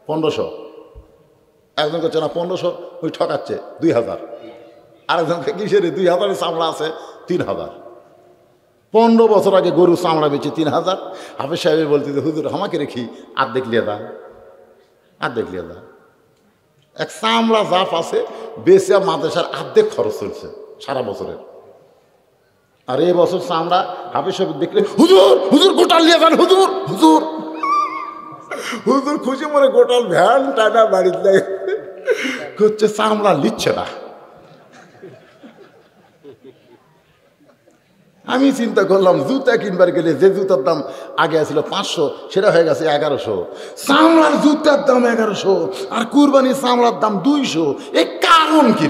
1500। একজন করছে না 1500, ওই ঠকাচ্ছে 2000। আরেকজনকে কিসের 2000 চামড়া আছে 3000। 15 বছর আগে গরুর চামড়া বেচে 3000। হাফেজ সাহেব বলতে, হুজুর আমাকে রেখি আর দেখলিয়ে দা, আর দেখলিয়ে দা। এক চামড়া জাফ আছে, বেচে মাদ্রাসার অর্ধেক খরচ চলছে সারা বছরের। আর এই বছর চামড়া হাফেজ সাহেব দেখলে, হুজুর হুজুর গোটাল নিয়ে যান, হুজুর হুজুর হুজুর খুশি মনে গোটাল ভ্যান টানা বাড়িতে হচ্ছে, চামড়া নিচ্ছে না। আমি চিন্তা করলাম, জুতা কিনবার গেলে যে জুতার দাম আগে ছিল 500, সেটা হয়ে গেছে 1100। চামড়ার জুতার দাম 1100, আর কুরবানির চামড়ার দাম 200। এই কারণ কি?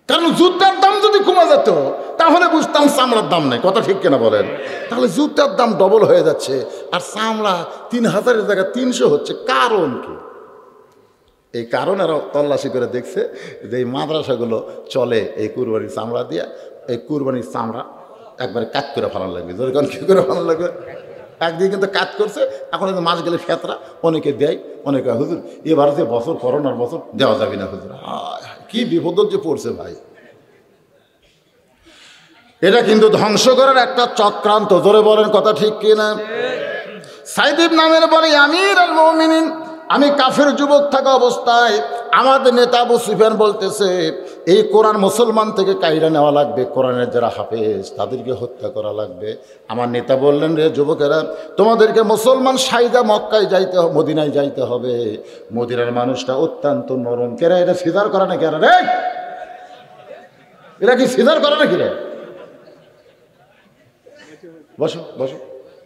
কারণ জুতার দাম যদি কমে যেত তাহলে বুঝতাম চামড়ার দাম নেই। কথা ঠিক কিনা বলেন? তাহলে জুতার দাম ডবল হয়ে যাচ্ছে, আর চামড়া 3000-এর জায়গায় 300 হচ্ছে। কারণ কি? এই কারণ এরা তল্লাশি করে দেখছে যে এই মাদ্রাসাগুলো চলে এই কুরবানির চামড়া দিয়ে। এই কুরবানির চামড়া একবারে কাজ করে ফেলানো লাগবে। যখন কী করে ফেলানো লাগবে? একদিকে কিন্তু কাজ করছে, এখন মাস গেলে ফেতরা অনেকে দেয়, অনেকে হুজুর এবার যে বছর করোনার বছর দেওয়া যাবে না হুজুর। কি বিপদ যে পড়ছে ভাই। এটা কিন্তু ধ্বংস করার একটা চক্রান্ত। জোরে বলেন, কথা ঠিক কিনা? সাইদ ইবনে আমের বলে, আমির আল মুমিনিন, আমি কাফের যুবক থাকা অবস্থায় আমাদের নেতা আবু সুফিয়ান বলতেছে, এই কোরআন মুসলমান থেকে কাইরা নেওয়া লাগবে, কোরআনের যারা হাফেজ তাদেরকে হত্যা করা লাগবে। আমার নেতা বললেন, রে যুবকেরা, তোমাদেরকে মুসলমান সাইদা মক্কায় যাইতে হবে, মদিনায় যাইতে হবে। মদিনার মানুষটা অত্যন্ত নরম। কেরা এটা সিজার করা না কেরা রে? এরা কি সিজার করে নাকি রে? বসো বসো,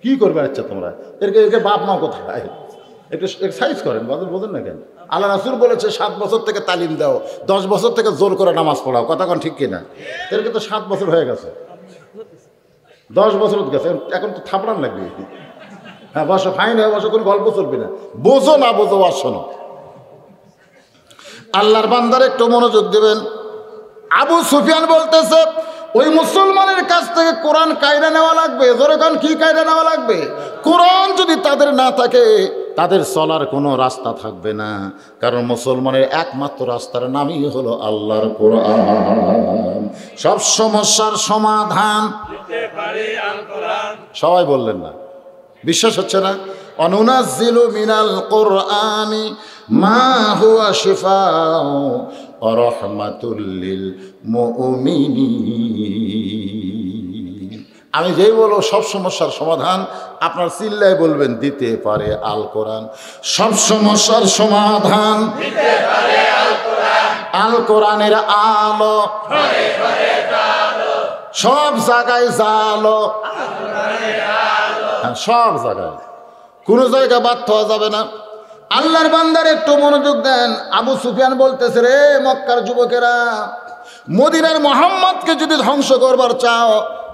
কি করবে আচ্ছা তোমরা? এরকে বাপ মা কোথায়? একটু এক্সারসাইজ করেন, বোঝেন না কেন? আল্লাহ রাসূল বলেছে 7 বছর থেকে তালিম দাও, 10 বছর থেকে জোর করে নামাজ পড়াও। কথা কোন ঠিক কিনা? এরকে তো 7 বছর হয়ে গেছে, 10 বছর গেছে, এখন তো থাপড়ান লাগবে। হ্যাঁ বসো, ফাইন হয়ে বসো, কোনো গল্প চলবে না। বোঝো না বোঝো আর শোনো। আল্লাহর বান্দার একটু মনোযোগ দেবেন। আবু সুফিয়ান বলতেছে ওই মুসলমানের কাছ থেকে কোরআন কায়দা নেওয়া লাগবে। যখন কি কায়দা নেওয়া লাগবে? কোরআন যদি তাদের না থাকে তাদের চলার কোনো রাস্তা থাকবে না, কারণ মুসলমানের একমাত্র রাস্তার নামই হলো আল্লাহর কোরআন। সব সমস্যার সমাধান দিতে পারে আল কোরআন। সবাই বললেন না, বিশ্বাস হচ্ছে না? অনুনাজ্জিলু মিনাল কোরআনি মা হুয়া শিফাউ ওয়া রাহমাতুল লিল মুমিনিন। আমি যেই বলবো সব সমস্যার সমাধান, আপনার চিল্লায় বলবেন দিতে পারে আল কোরআন। সব সমস্যার সমাধান দিতে পারে আল কোরআন। আল কোরআনের আলো ঘরে ঘরে জালো, সব জায়গায় জালো, আল কোরআনের আলো সব জায়গায়, কোনো জায়গা বাদ হওয়া যাবে না। আল্লাহর বান্দার একটু মনোযোগ দেন। আবু সুফিয়ান বলতেছে, রে মক্কার যুবকেরা, মদিনার মুহাম্মদকে যদি ধ্বংস করবার চাও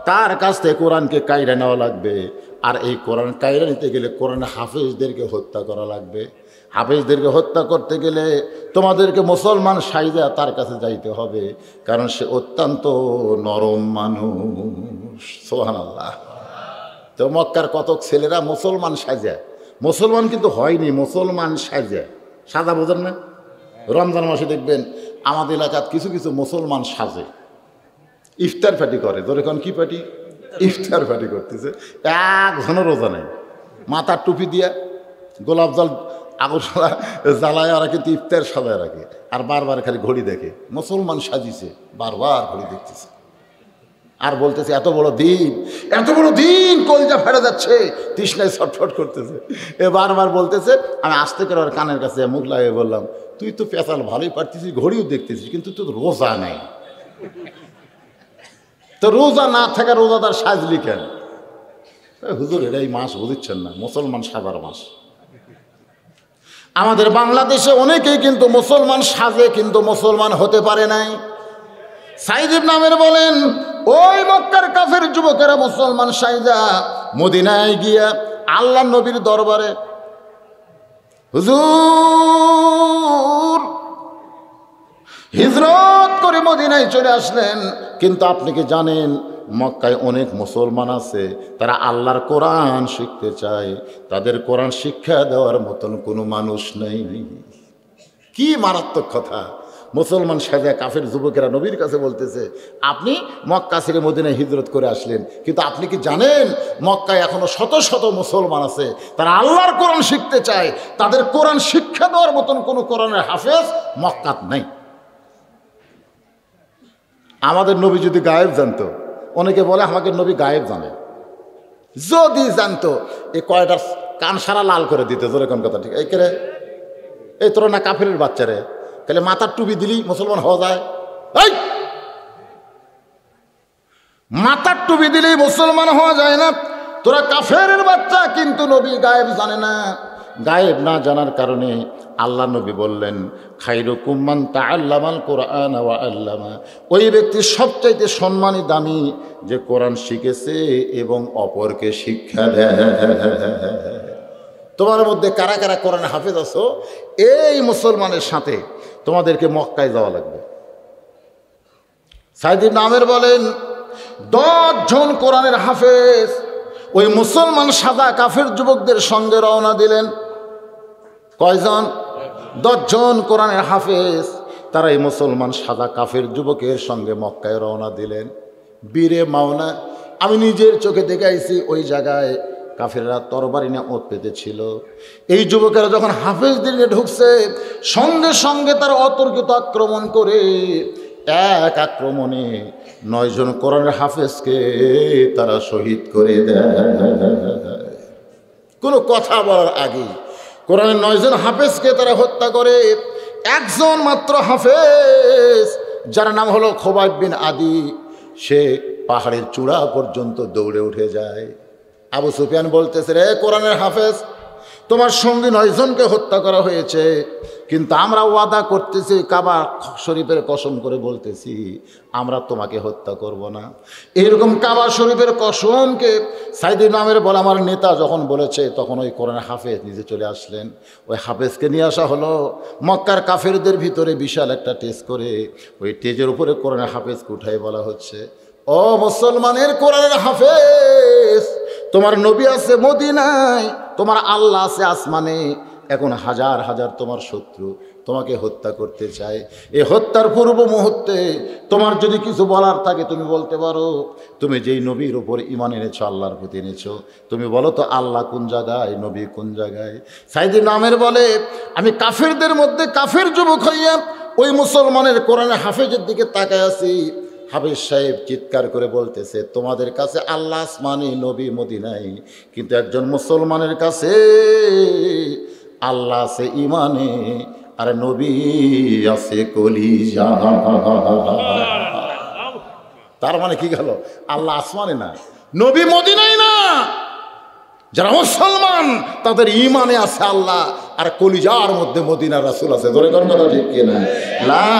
তার কাছ থেকে কোরআনকে কায়রা নেওয়া লাগবে। আর এই কোরআন কায়রা নিতে গেলে কোরআনের হাফেজদেরকে হত্যা করা লাগবে। হাফেজদেরকে হত্যা করতে গেলে তোমাদেরকে মুসলমান সাইজা তার কাছে যাইতে হবে, কারণ সে অত্যন্ত নরম মানুষ। সুবহানাল্লাহ। তো মক্কার কতক ছেলেরা মুসলমান সাজা, মুসলমান কিন্তু হয়নি, মুসলমান সাজা, সাজা বোঝেন না? রমজান মাসে দেখবেন আমাদের এলাকার কিছু কিছু মুসলমান সাজে, ইফতার পার্টি করে। ধরে এখন কি পার্টি? ইফতার পার্টি করতেছে। একজনও রোজা নেই, মাথার টুপি দিয়া গোলাপ জল আগরতলা জ্বালায় ওরা কিন্তু ইফতার সাজায় রাখে, আর বারবার খালি ঘড়ি দেখে। মুসলমান সাজিছে, বারবার ঘড়ি দেখতেছে আর বলতেছে এত বড় দিন, এত বড় দিন, কলজা ফেটে যাচ্ছে, তৃষ্ণায় ছটফট করতেছে। এ বারবার বলতেছে। আমি আস্তে করে ওর কানের কাছে মুখ লাগিয়ে বললাম, তুই তো পেঁচাল ভালোই পারতেছিস, ঘড়িও দেখতেছিস, কিন্তু তুই তো রোজা নেই। তো রোজা না থাকা রোজাদার সাজলি কেন? হুজুর এটা এই মাস বুঝছেন না, মুসলমান সাজার মাস। আমাদের বাংলাদেশে অনেকেই কিন্তু মুসলমান সাজে, কিন্তু মুসলমান হতে পারে নাই। সাইদ ইবনে আমের বলেন, ওই মক্কার কাফের যুবকেরা মুসলমান সাইজা মদিনায় গিয়া আল্লাহ নবীর দরবারে, হুজুর হিজরত করে মদিনায় চলে আসলেন, কিন্তু আপনি কি জানেন মক্কায় অনেক মুসলমান আছে, তারা আল্লাহর কোরআন শিখতে চায়, তাদের কোরআন শিক্ষা দেওয়ার মতন কোনো মানুষ নেই। কি মারাত্মক কথা! মুসলমান সাজা কাফের যুবকেরা নবীর কাছে বলতেছে, আপনি মক্কা ছেড়ে মদিনায় হিজরত করে আসলেন, কিন্তু আপনি কি জানেন মক্কায় এখনো শত শত মুসলমান আছে, তারা আল্লাহর কোরআন শিখতে চায়, তাদের কোরআন শিক্ষা দেওয়ার মতন কোনো কোরআনের হাফেজ মক্কাত নেই। আমাদের নবী যদি গায়েব জানতো, অনেকে বলে আমাকে নবী গায়েব জানে, যদি জানতো এই কয়টা কান সারা লাল করে দিত। জোরে কোন কথা ঠিক এই করে, এই তোরা না কাফেরের বাচ্চারে, তাহলে মাথার টুপি দিলি মুসলমান হওয়া যায়? এই মাথার টুপি দিলেই মুসলমান হওয়া যায় না। তোরা কাফেরের বাচ্চা, কিন্তু নবী গায়েব জানে না। গায়েব না জানার কারণে আল্লাহ নবী বললেন, খায়রুকুম মান তাআল্লামাল কোরআন ওয়া আল্লামা। ওই ব্যক্তি সবচাইতে সম্মানী দামি যে কোরআন শিখেছে এবং অপরকে শিক্ষা দেয়। তোমার মধ্যে কারা কারা কোরআন হাফেজ আছো, এই মুসলমানের সাথে তোমাদেরকে মক্কায় যাওয়া লাগবে। সাইদ ইবনে আমের বলেন, 10 জন কোরআনের হাফেজ ওই মুসলমান সাদা কাফের যুবকদের সঙ্গে রওনা দিলেন। কয়জন? 10 জন কোরআনের হাফেজ, তারা এই মুসলমান সাদা কাফের যুবকের সঙ্গে মক্কায় রওনা দিলেন। বীরে মাওনা, আমি নিজের চোখে দেখে আইছি, ওই জায়গায় কাফেররা তরবারি নিয়ে ওত পেতেছিল। এই যুবকেরা যখন হাফেজদের নিয়ে ঢুকছে, সঙ্গে সঙ্গে তারা অতর্কিত আক্রমণ করে, এক আক্রমণে 9 জন কোরআনের হাফেজকে তারা শহীদ করে দেয়। কোনো কথা বলার আগে কোরআনের 9 জন হাফেজকে তারা হত্যা করে। একজন মাত্র হাফেজ যার নাম হলো খোবাইব বিন আদি, সে পাহাড়ের চূড়া পর্যন্ত দৌড়ে উঠে যায়। আবু সুফিয়ান বলতেছে, রে কোরআনের হাফেজ, তোমার সঙ্গী 9 জনকে হত্যা করা হয়েছে, কিন্তু আমরা ওয়াদা করতেছি, কাবা শরীফের কসম করে বলতেছি, আমরা তোমাকে হত্যা করব না। এরকম কাবা শরীফের কসমকে সাইদ ইবনে আমের বলে আমার নেতা যখন বলেছে, তখন ওই কোরআন হাফেজ নিজে চলে আসলেন। ওই হাফেজকে নিয়ে আসা হলো। মক্কার কাফেরদের ভিতরে বিশাল একটা টেজ করে ওই টেজের উপরে কোরআন হাফেজকে উঠাই বলা হচ্ছে, ও মুসলমানের কোরআনের হাফেজ, তোমার নবী আছে মদিনায়, তোমার আল্লাহ আছে আসমানে, এখন হাজার হাজার তোমার শত্রু তোমাকে হত্যা করতে চায়। এই হত্যার পূর্ব মুহূর্তে তোমার যদি কিছু বলার থাকে তুমি বলতে পারো। তুমি যেই নবীর উপর ঈমান এনেছো, আল্লাহর প্রতি এনেছো, তুমি বলো তো আল্লাহ কোন জায়গায়, নবী কোন জায়গায়। সাইদ ইবনে আমের বলে, আমি কাফেরদের মধ্যে কাফের যুবক হইয়া ওই মুসলমানের কোরআনে হাফেজের দিকে তাকায় আছি। হাফেজ সাহেব চিৎকার করে বলতেছে, তোমাদের কাছে আল্লাহ আসমানে, নবী মদিনায়, কিন্তু একজন মুসলমানের কাছে আল্লাহ আছে ইমানে, আর নবী আছে কলিজা। তার মানে কি গেল, আল্লাহ আসমানে না, নবী মদিনায় না, যারা মুসলমান তাদের ইমানে আছে আল্লাহ, আর কলিজার মধ্যে মদিনার রাসূল আছে। ধরে কোন কথা ঠিক কিনা? লা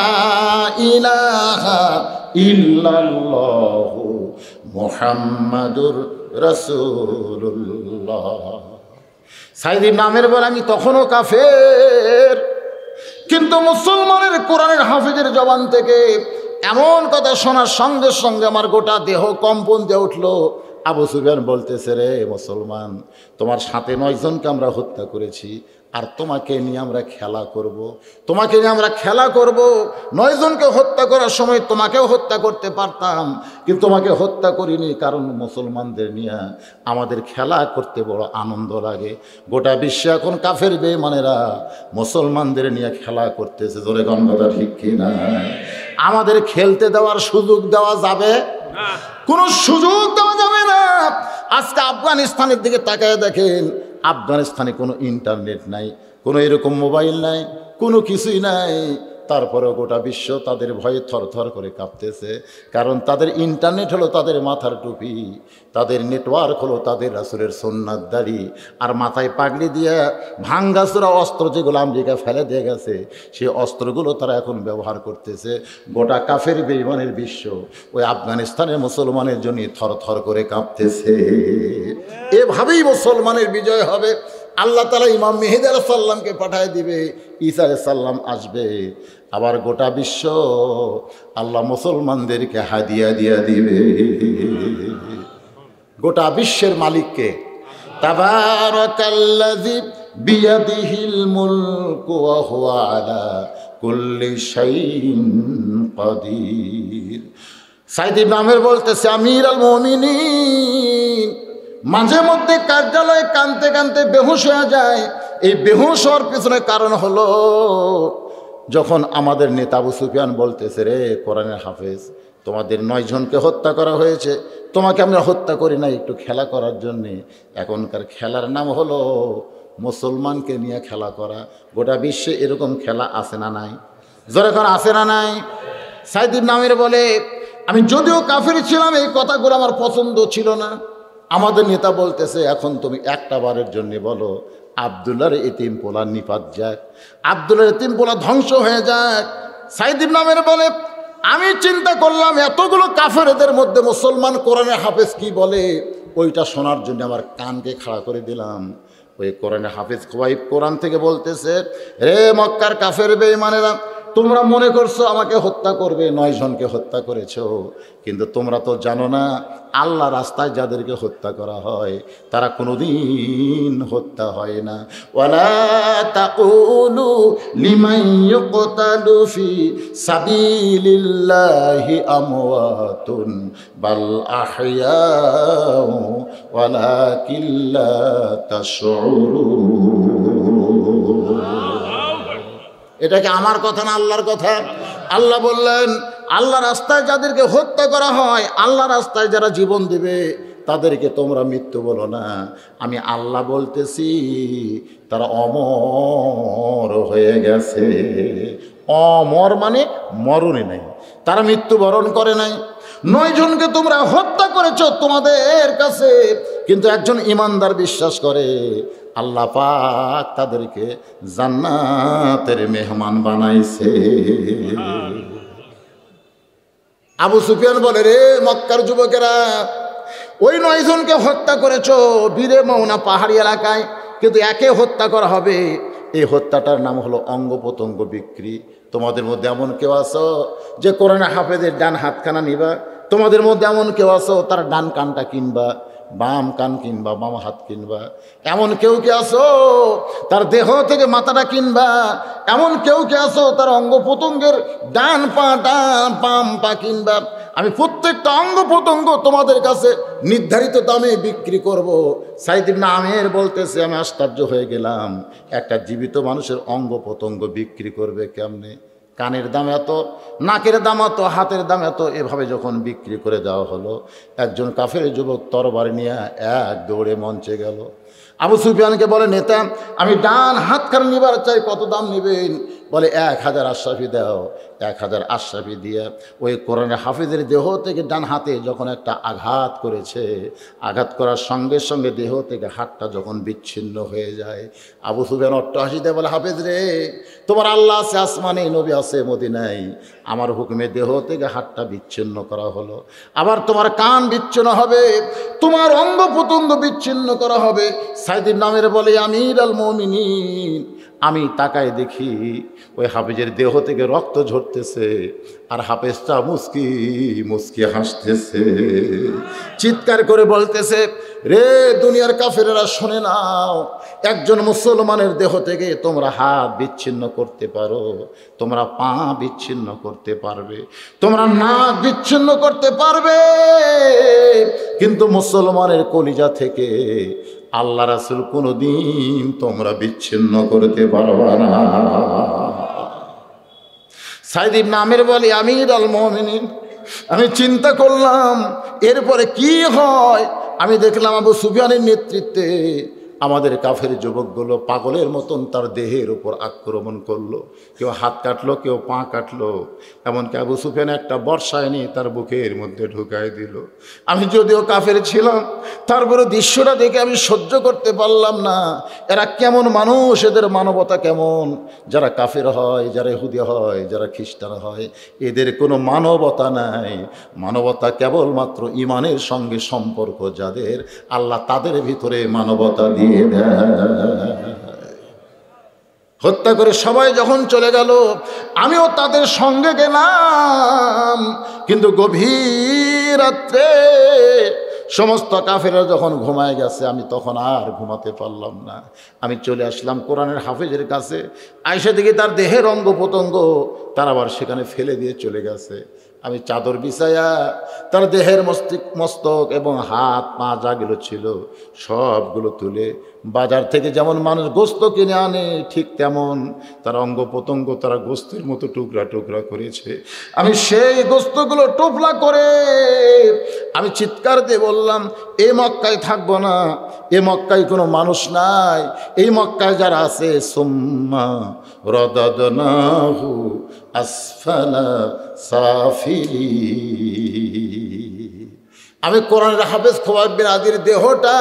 ইলাহা ইল্লাল্লাহু মুহাম্মাদুর রাসূলুল্লাহ। সাইদ ইবনে আমের বলে, আমি তখনও কাফের, কিন্তু মুসলমানের কোরআনের হাফেজের জবান থেকে এমন কথা শোনার সঙ্গে সঙ্গে আমার গোটা দেহ কম্পন দিয়ে উঠলো। আবু সুফিয়ান বলতেছে, রে মুসলমান, তোমার সাথে 9 জনকে আমরা হত্যা করেছি, আর তোমাকে নিয়ে আমরা খেলা করব, তোমাকে নিয়ে আমরা খেলা করব। 9 জনকে হত্যা করার সময় তোমাকেও হত্যা করতে পারতাম, কিন্তু তোমাকে হত্যা করিনি, কারণ মুসলমানদের নিয়ে আমাদের খেলা করতে বড় আনন্দ লাগে। গোটা বিশ্বে এখন কাফের বেঈমানেরা মুসলমানদের নিয়ে খেলা করতেছে। জোরে কোন কথা ঠিক কিনা? আমাদের খেলতে দেওয়ার সুযোগ দেওয়া যাবে না, কোনো সুযোগ দেওয়া যাবে না। আজকে আফগানিস্তানের দিকে তাকায় দেখেন, আফগানিস্তানে কোনো ইন্টারনেট নাই, কোনো এরকম মোবাইল নাই, কোনো কিছুই নাই, তারপরেও গোটা বিশ্ব তাদের ভয়ে থরথর করে কাঁপতেছে। কারণ তাদের ইন্টারনেট হলো তাদের মাথার টুপি, তাদের নেটওয়ার্ক হলো তাদের রাসূলের সুন্নাত দাড়ি, আর মাথায় পাগড়ি দিয়ে ভাঙ্গাচোরা অস্ত্র যেগুলো আমেরিকা ফেলে দিয়ে গেছে, সেই অস্ত্রগুলো তারা এখন ব্যবহার করতেছে। গোটা কাফের বেঈমানের বিশ্ব ওই আফগানিস্তানের মুসলমানের জন্য থরথর করে কাঁপতেছে। এভাবেই মুসলমানের বিজয় হবে। আল্লাহ তাআলা ইমাম মেহেদী আলাইহিস সালামকে পাঠায় দিবে, ঈসা আলাইহিস সালাম আসবে, আবার গোটা বিশ্ব আল্লাহ মুসলমানদেরকে হাদিয়া দিয়া দিবে। গোটা বিশ্বের মালিককে, তাবারাকাল্লাযী বিয়াদিহিল মুলকু ওয়া হুয়া আলা কুল্লি শাইইন কাদির। সাইদ ইবনে আমের বলতেছে, আমিরুল মুমিনিন মাঝে মধ্যে কার্যালয়ে কানতে কানতে বেহুশ হয়ে যায়। এই বেহুশ হওয়ার পিছনে কারণ হলো, যখন আমাদের নেতা আবু সুফিয়ান বলতেছে, রে কোরআনের হাফেজ, তোমাদের 9 জনকে হত্যা করা হয়েছে, তোমাকে আমরা হত্যা করি না একটু খেলা করার জন্যে। এখনকার খেলার নাম হলো মুসলমানকে নিয়ে খেলা করা। গোটা বিশ্বে এরকম খেলা আছে না নাই? জোরে করে আছে না নাই? সাইদ ইবনে আমের বলে, আমি যদিও কাফের ছিলাম, এই কথাগুলো আমার পছন্দ ছিল না। আমাদের নেতা বলতেছে, এখন তুমি একটা বারের জন্য বলো, আব্দুল্লাহর এতিম পোলা নিপাত যাক, আব্দুল্লাহর এতিম পোলা ধ্বংস হয়ে যাক। সাইদ ইবনে আমের বলে, আমি চিন্তা করলাম এতগুলো কাফেরদের মধ্যে মুসলমান কোরআনের হাফেজ কি বলে, ওইটা শোনার জন্য আমার কানকে খাড়া করে দিলাম। ওই কোরআনের হাফেজ খোবাইব কোরআন থেকে বলতেছে, রে মক্কার কাফের বেঈমানেরা, তোমরা মনে করছো আমাকে হত্যা করবে, 9 জনকে হত্যা করেছো, কিন্তু তোমরা তো জানো না আল্লাহ রাস্তায় যাদেরকে হত্যা করা হয় তারা কোনোদিন হত্যা হয় না। ওয়ালা তাকুলু লিমান ইউকতালু ফি সাবিলিল্লাহি আমওয়াতুন বাল আহইয়াউ ওয়ালাকিন লা তাশউরুন। এটা কি আমার কথা না আল্লাহর কথা? আল্লাহ বললেন, আল্লাহ রাস্তায় যাদেরকে হত্যা করা হয়, আল্লাহ রাস্তায় যারা জীবন দেবে তাদেরকে তোমরা মৃত্যু বলো না, আমি আল্লাহ বলতেছি তারা অমর হয়ে গেছে। অমর মানে মরণে নাই, তারা মৃত্যুবরণ করে নাই। 9 জনকে তোমরা হত্যা করেছ তোমাদের কাছে, কিন্তু একজন ইমানদার বিশ্বাস করে আল্লাহ পাক তাদেরকে জান্নাতের মেহমান বানাইছে। আবু সুফিয়ান বলে, রে মক্কার যুবকেরা, ওই 9 জনকে হত্যা করেছ বীরে মৌনা পাহাড়ি এলাকায়, কিন্তু একে হত্যা করা হবে। এই হত্যাটার নাম হলো অঙ্গ প্রত্যঙ্গ বিক্রি। তোমাদের মধ্যে এমন কেউ আছো যে কোরআনে হাফেজের ডান হাতখানা নিবা? তোমাদের মধ্যে এমন কেউ আছো তার ডান কানটা কিনবা, বাম কান কিনবা, বাম হাত কিনবা? এমন কেউ কে আছো তার দেহ থেকে মাথাটা কিনবা? এমন কেউ কে আছো তার অঙ্গ প্রত্যঙ্গের ডান পা ডান বাম পা কিনবা? আমি প্রত্যেকটা অঙ্গ প্রত্যঙ্গ তোমাদের কাছে নির্ধারিত দামে বিক্রি করব। সাইদ ইবনে আমের বলতেছে, আমি আশ্চর্য হয়ে গেলাম, একটা জীবিত মানুষের অঙ্গ প্রত্যঙ্গ বিক্রি করবে কেমনে? কানের দাম এত, নাকের দাম এত, হাতের দাম এত, এভাবে যখন বিক্রি করে দেওয়া হলো, একজন কাফের যুবক তরবারি নিয়ে এক দৌড়ে মঞ্চে গেল। আবু সুফিয়ানকে বলে, নেতা আমি ডান হাতখানা নিবার চাই, কত দাম নেবেন? বলে 1000 আশরাফি দাও। 1000 আশরাফি দিয়ে ওই কোরআনের হাফিজের দেহ থেকে ডান হাতে যখন একটা আঘাত করেছে, আঘাত করার সঙ্গে সঙ্গে দেহ থেকে হাতটা যখন বিচ্ছিন্ন হয়ে যায়, আবু সুফিয়ান অট্টহাসিতে বলে, হাফিজ রে, তোমার আল্লাহ আছে আসমানে, নবী আছে মদিনায়, আমার হুকুমে দেহ থেকে হাতটা বিচ্ছিন্ন করা হলো, আবার তোমার কান বিচ্ছিন্ন হবে, তোমার অঙ্গ প্রত্যঙ্গ বিচ্ছিন্ন করা হবে। সাইদ ইবনে আমের বলে, আমির আল মুমিনিন, আমি তাকায় দেখি ওই হাফেজের দেহ থেকে রক্ত ঝরতেছে, আর হাফেজটা মুস্কি মুস্কি হাসতেছে, চিৎকার করে বলতেছে, রে দুনিয়ার কাফেরেরা শুনে নাও, একজন মুসলমানের দেহ থেকে তোমরা হাত বিচ্ছিন্ন করতে পারো, তোমরা পা বিচ্ছিন্ন করতে পারবে, তোমরা নাক বিচ্ছিন্ন করতে পারবে, কিন্তু মুসলমানের কলিজা থেকে আল্লাহ রাসূল কোনোদিন তোমরা বিচ্ছিন্ন করতে পারবে না। সাইদ ইবনে আমের বলে, আমির আল মুমিনিন, আমি চিন্তা করলাম এরপরে কি হয়। আমি দেখলাম আবু সুফিয়ানের নেতৃত্বে আমাদের কাফের যুবকগুলো পাগলের মতন তার দেহের উপর আক্রমণ করলো, কেউ হাত কাটলো, কেউ পা কাটলো, এমনকি আবু সুফিয়ান একটা বর্ষা এনে তার বুকের মধ্যে ঢুকাই দিল। আমি যদিও কাফের ছিলাম, তারপরে দৃশ্যটা দেখে আমি সহ্য করতে পারলাম না। এরা কেমন মানুষ, এদের মানবতা কেমন? যারা কাফের হয়, যারা ইহুদি হয়, যারা খ্রিস্টান হয়, এদের কোনো মানবতা নাই। মানবতা কেবলমাত্র ইমানের সঙ্গে সম্পর্ক যাদের, আল্লাহ তাদের ভিতরে মানবতা দিয়ে হত্যা করে সবাই যখন চলে গেল, আমিও তাদের সঙ্গে গেলাম, কিন্তু গভীর রাত্রে সমস্ত কাফেররা যখন ঘুমায় গেছে, আমি তখন আর ঘুমাতে পারলাম না। আমি চলে আসলাম কোরআনের হাফেজের কাছে। আয়সা দেখি তার দেহের অঙ্গ প্রত্যঙ্গ তার আবার সেখানে ফেলে দিয়ে চলে গেছে। আমি চাদর বিছায়া তার দেহের মস্তক এবং হাত পা যাগুলো ছিল সবগুলো তুলে, বাজার থেকে যেমন মানুষ গোস্ত কিনে আনে ঠিক তেমন তার অঙ্গ প্রত্যঙ্গ তারা গোস্তের মতো টুকরা টুকরা করেছে। আমি সেই গোস্তগুলো টোপলা করে আমি চিৎকার দিয়ে বললাম, এই মক্কায় থাকবো না, এ মক্কায় কোনো মানুষ নাই, এই মক্কায় যারা আছে সুম্মা রাদাদনাহু আসফালা সাফিলি। আমি কোরআনের হাফেজ খোবাইব বিন আদির দেহটা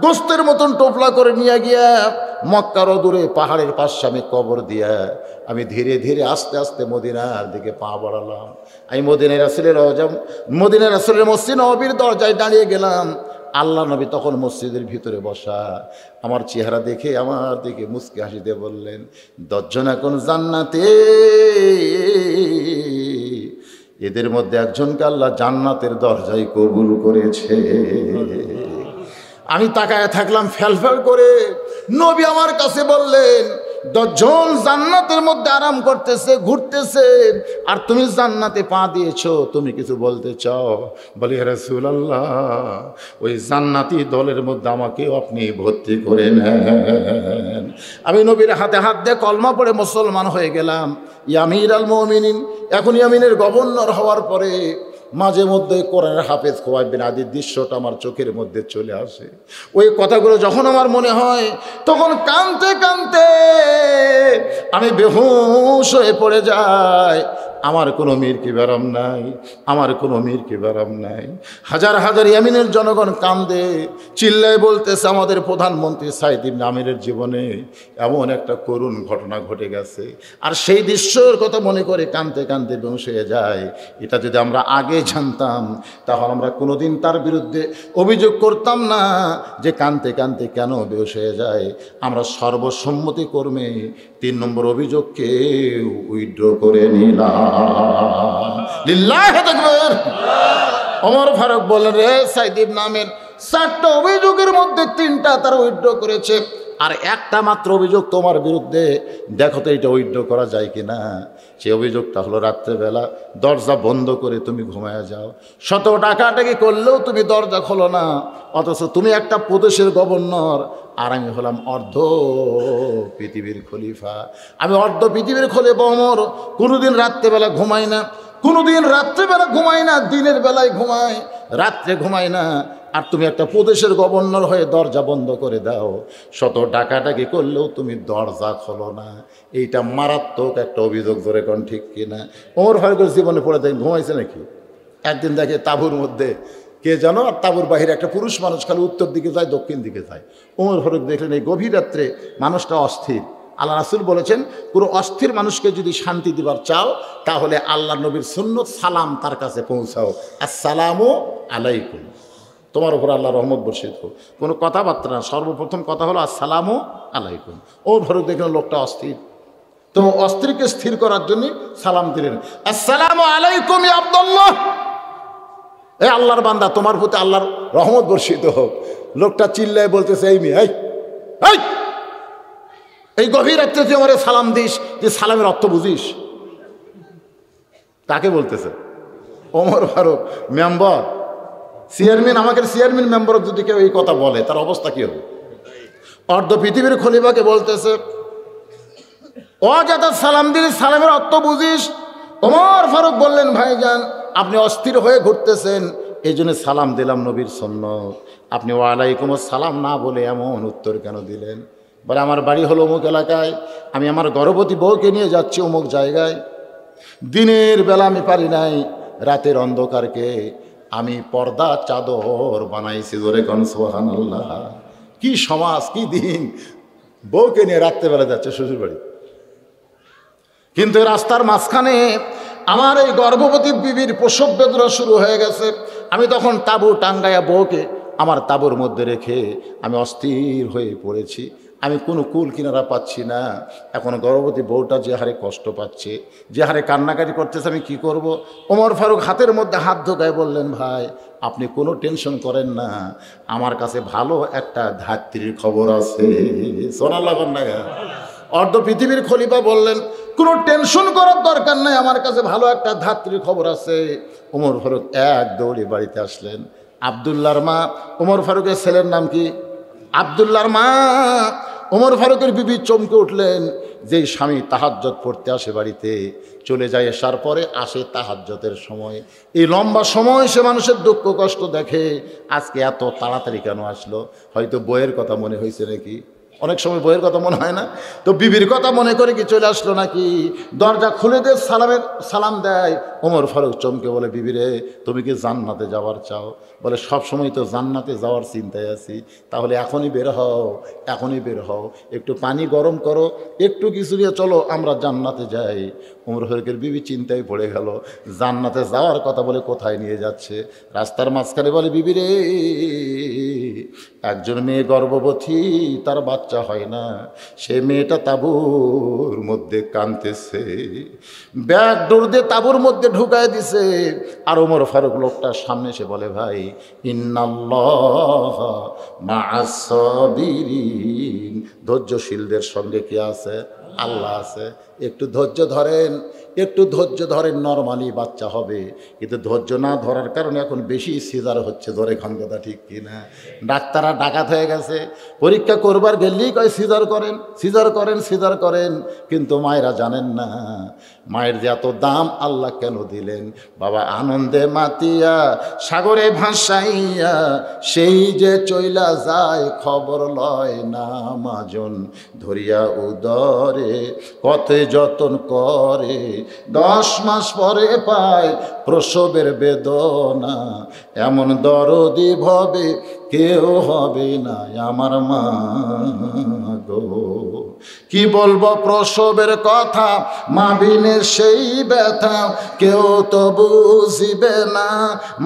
গোস্তের মতন টোপলা করে নিয়ে গিয়া মক্কার দূরে পাহাড়ের পাশে আমি কবর দিয়া আমি ধীরে ধীরে আস্তে আস্তে মদিনার দিকে পা বাড়ালাম। আমি মদিনার রাসূলের মসজিদ নববীর দরজায় দাঁড়িয়ে গেলাম। আল্লাহ নবী তখন মসজিদের ভিতরে বসা। আমার চেহারা দেখে আমার দিকে মুচকি হাসি দিয়ে বললেন, 10 জন এখন জান্নাতে, এদের মধ্যে একজনকে আল্লাহ জান্নাতের দরজায় কবুল করেছে। আমি তাকায় থাকলাম ফেলফেল করে। নবী আমার কাছে বললেন, 10 জন জান্নাতের মধ্যে আরাম করতেছে, ঘুরতেছে, আর তুমি জান্নাতে পা দিয়েছো, তুমি কিছু বলতে চাও? বলি, হে রাসূলুল্লাহ, ওই জান্নাতি দলের মধ্যে আমাকেও আপনি ভর্তি করে নেন। আমি নবীর হাতে হাত দিয়ে কলমা পড়ে মুসলমান হয়ে গেলাম। আমির আল মুমিনিন, এখন ইয়ামিনের গভর্নর হওয়ার পরে মাঝে মধ্যে কোরআনের হাফেজ খোয়াইব বিন আদির দৃশ্যটা আমার চোখের মধ্যে চলে আসে। ওই কথাগুলো যখন আমার মনে হয় তখন কাঁদতে কাঁদতে আমি বেহুশ হয়ে পড়ে যাই। আমার কোনো মীর কি ব্যারাম নাই, আমার কোনো মীর কি ব্যারাম নাই। হাজার হাজার ইয়ামিনের জনগণ কান্দে, চিল্লায় বলতেছে আমাদের প্রধানমন্ত্রী সাইদ ইবনে আমিরের জীবনে এমন একটা করুণ ঘটনা ঘটে গেছে। আর সেই দৃশ্যের কথা মনে করে কাঁদতে কাঁদতে বেহুশ হয়ে যায়। এটা যদি আমরা আগে জানতাম তাহলে আমরা কোনোদিন তার বিরুদ্ধে অভিযোগ করতাম না যে কাঁদতে কাঁদতে কেন বেহুশ হয়ে যায়। আমরা সর্বসম্মতি কর্মে 3 নম্বর অভিযোগকে উইথড্র করে নিলাম। লিল্লাহি তাকবীর। ওমর ফারুক বলেন, রে সাইদ ইবনে আমির 4টা অভিযোগের মধ্যে 3টা তারা উইথড্র করেছে, আর একটা মাত্র অভিযোগ তোমার বিরুদ্ধে, দেখো তো এটা উইথড্র করা যায় কিনা। সেই অভিযোগটা হলো রাত্রেবেলা দরজা বন্ধ করে তুমি ঘুমায় যাও, শত টাকাটাকি করলেও তুমি দরজা খোলো না, অথচ তুমি একটা প্রদেশের গভর্নর আর আমি হলাম অর্ধ পৃথিবীর খলিফা। আমি অর্ধ পৃথিবীর খলিফা ওমর কোনোদিন রাত্রেবেলা ঘুমাই না, কোনোদিন রাত্রেবেলা ঘুমাই না, দিনের বেলায় ঘুমাই, রাত্রে ঘুমাই না। আর তুমি একটা প্রদেশের গভর্নর হয়ে দরজা বন্ধ করে দাও, শত ডাকাডাকি করলেও তুমি দরজা খোলো না। এইটা মারাত্মক একটা অভিযোগ, ধরে কোন ঠিক কিনা? ওমর ফারুকের জীবনে পড়ে দেখেন ঘুমাইছে নাকি? একদিন দেখে তাঁবুর মধ্যে কে জানো, আর তাঁবুর বাহিরে একটা পুরুষ মানুষ খালি উত্তর দিকে যায়, দক্ষিণ দিকে যায়। ওমর ফারুক দেখলেন এই গভীর রাত্রে মানুষটা অস্থির। আল্লাহ রাসূল বলেছেন, কোনো অস্থির মানুষকে যদি শান্তি দিবার চাও তাহলে আল্লাহ নবীর সুন্নত সালাম তার কাছে পৌঁছাও, আসসালামু আলাইকুম, তোমার উপর আল্লাহ রহমত বর্ষিত হোক। কোনো কথাবার্তা না, সর্বপ্রথম কথা হলো আসসালামু আলাইকুম। ওমর ফারুক দেখলেন লোকটা অস্থির, তো অস্থিরকে স্থির করার জন্য সালাম দিলেন, আসসালামু আলাইকুম ইয়া আব্দুল্লাহ, এ আল্লাহর বান্দা তোমার প্রতি আল্লাহর রহমত বর্ষিত হোক। লোকটা চিল্লায় বলতেছে, এই মেয়ে, এই গভীর রাত্রে তুই আমার সালাম দিস, যে সালামের অর্থ বুঝিস? তাকে বলতেছে। ওমর ফারুক মেম্বার, চেয়ারম্যান, আমাকে চেয়ারম্যান মেম্বার যদি কেউ এই কথা বলে তার অবস্থা কি হবে? অর্ধ পৃথিবীর খলিফাকে বলতেছে, ও যাতে সালাম দিলি সালামের অর্থ বুঝিস? ওমর ফারুক বললেন, ভাইজান আপনি অস্থির হয়ে ঘুরতেছেন, এই জন্য সালাম দিলাম নবীর সুন্নত, আপনি ওয়ালাইকুম আসসালাম না বলে এমন উত্তর কেন দিলেন? বলে আমার বাড়ি হলো অমুক এলাকায়, আমি আমার গর্ভবতী বউকে নিয়ে যাচ্ছি অমুক জায়গায়, দিনের বেলা আমি পারি নাই, রাতের অন্ধকারকে আমি পর্দা চাদর বানাইছি, জোরে কোন সুবহানাল্লাহ। কি সমাজ, কি দিন, বউকে নিয়ে রাত্রেবেলা যাচ্ছে শ্বশুর বাড়ি, কিন্তু রাস্তার মাঝখানে আমার এই গর্ভবতী বিবির প্রসব বেদনা শুরু হয়ে গেছে। আমি তখন তাঁবু টাঙ্গাইয়া বউকে আমার তাঁবুর মধ্যে রেখে আমি অস্থির হয়ে পড়েছি, আমি কোনো কুল কিনারা পাচ্ছি না। এখন গর্ভবতী বউটা যে হারে কষ্ট পাচ্ছে, যে হারে কান্নাকাটি করতেছে, আমি কি করব? ওমর ফারুক হাতের মধ্যে হাত ঢোকায় বললেন, ভাই আপনি কোনো টেনশন করেন না, আমার কাছে ভালো একটা ধাত্রীর খবর আছে। সোনাল্লাহ কন্যা। অর্ধ পৃথিবীর খলিফা বললেন, কোনো টেনশন করার দরকার নাই, আমার কাছে ভালো একটা ধাত্রীর খবর আছে। ওমর ফারুক এক দৌড়ে বাড়িতে আসলেন। আবদুল্লাহর মা, ওমর ফারুকের ছেলের নাম কি? আবদুল্লাহর মা। ওমর ফারুকের বিবি চমকে উঠলেন, যেই স্বামী তাহাজ্জুদ পড়তে আসে বাড়িতে, চলে যায় এসার পরে, আসে তাহাজ্জুদের সময়, এই লম্বা সময় সে মানুষের দুঃখ কষ্ট দেখে, আজকে এত তাড়াতাড়ি কেন আসলো? হয়তো বইয়ের কথা মনে হয়েছে নাকি? অনেক সময় বইয়ের কথা মনে হয় না, তো বিবির কথা মনে করে কি চলে আসলো নাকি? দরজা খুলে দিয়ে সালাম দেয়। ওমর ফারুক চমকে বলে, বিবিরে তুমি কি জান্নাতে যাওয়ার চাও? বলে সব সময় তো জান্নাতে যাওয়ার চিন্তায় আছি। তাহলে এখনই বের হও, এখনই বের হও, একটু পানি গরম করো, একটু কিছু নিয়ে চলো, আমরা জান্নাতে যাই। ওমর ফারুকের বিবি চিন্তায় পড়ে গেল, জান্নাতে যাওয়ার কথা বলে কোথায় নিয়ে যাচ্ছে? রাস্তার মাঝখানে বলে, বিবিরে একজন মেয়ে গর্ভবতী, তার বাচ্চা হয় না, সে মেয়েটা তাঁবুর মধ্যে কাঁদতেছে, ব্যাগ ডোর দিয়ে তাঁবুর মধ্যে ঢুকায় দিছে। আর ওমর ফারুক লোকটার সামনে এসে বলে, ভাই ইন্নাল্লাহ মা'আস সাবিরিন, ধৈর্যশীলদের সঙ্গে কি আছে? আল্লাহ আছে। একটু ধৈর্য ধরেন, একটু ধৈর্য ধরেন, নরমালি বাচ্চা হবে। কিন্তু ধৈর্য না ধরার কারণে এখন বেশি সিজার হচ্ছে। ধরে খান কথা ঠিক কিনা? ডাক্তাররা ডাকাত হয়ে গেছে, পরীক্ষা করবার গেলেই কয় সিজার করেন, সিজার করেন, সিজার করেন। কিন্তু মায়েরা জানেন না মায়ের যে এত দাম আল্লাহ কেন দিলেন। বাবা আনন্দে মাতিয়া সাগরে ভাসাইয়া সেই যে চইলা যায়, খবর লয় না মাজন ধরিয়া উদরে কত যতন করে, 10 মাস পরে পায় প্রসবের বেদনা, এমন দরদি ভবে কেউ হবে না আমার মা গো। কি বলবো প্রসবের কথা, মা বিনে সেই ব্যথা কেউ তো বুঝিবে না।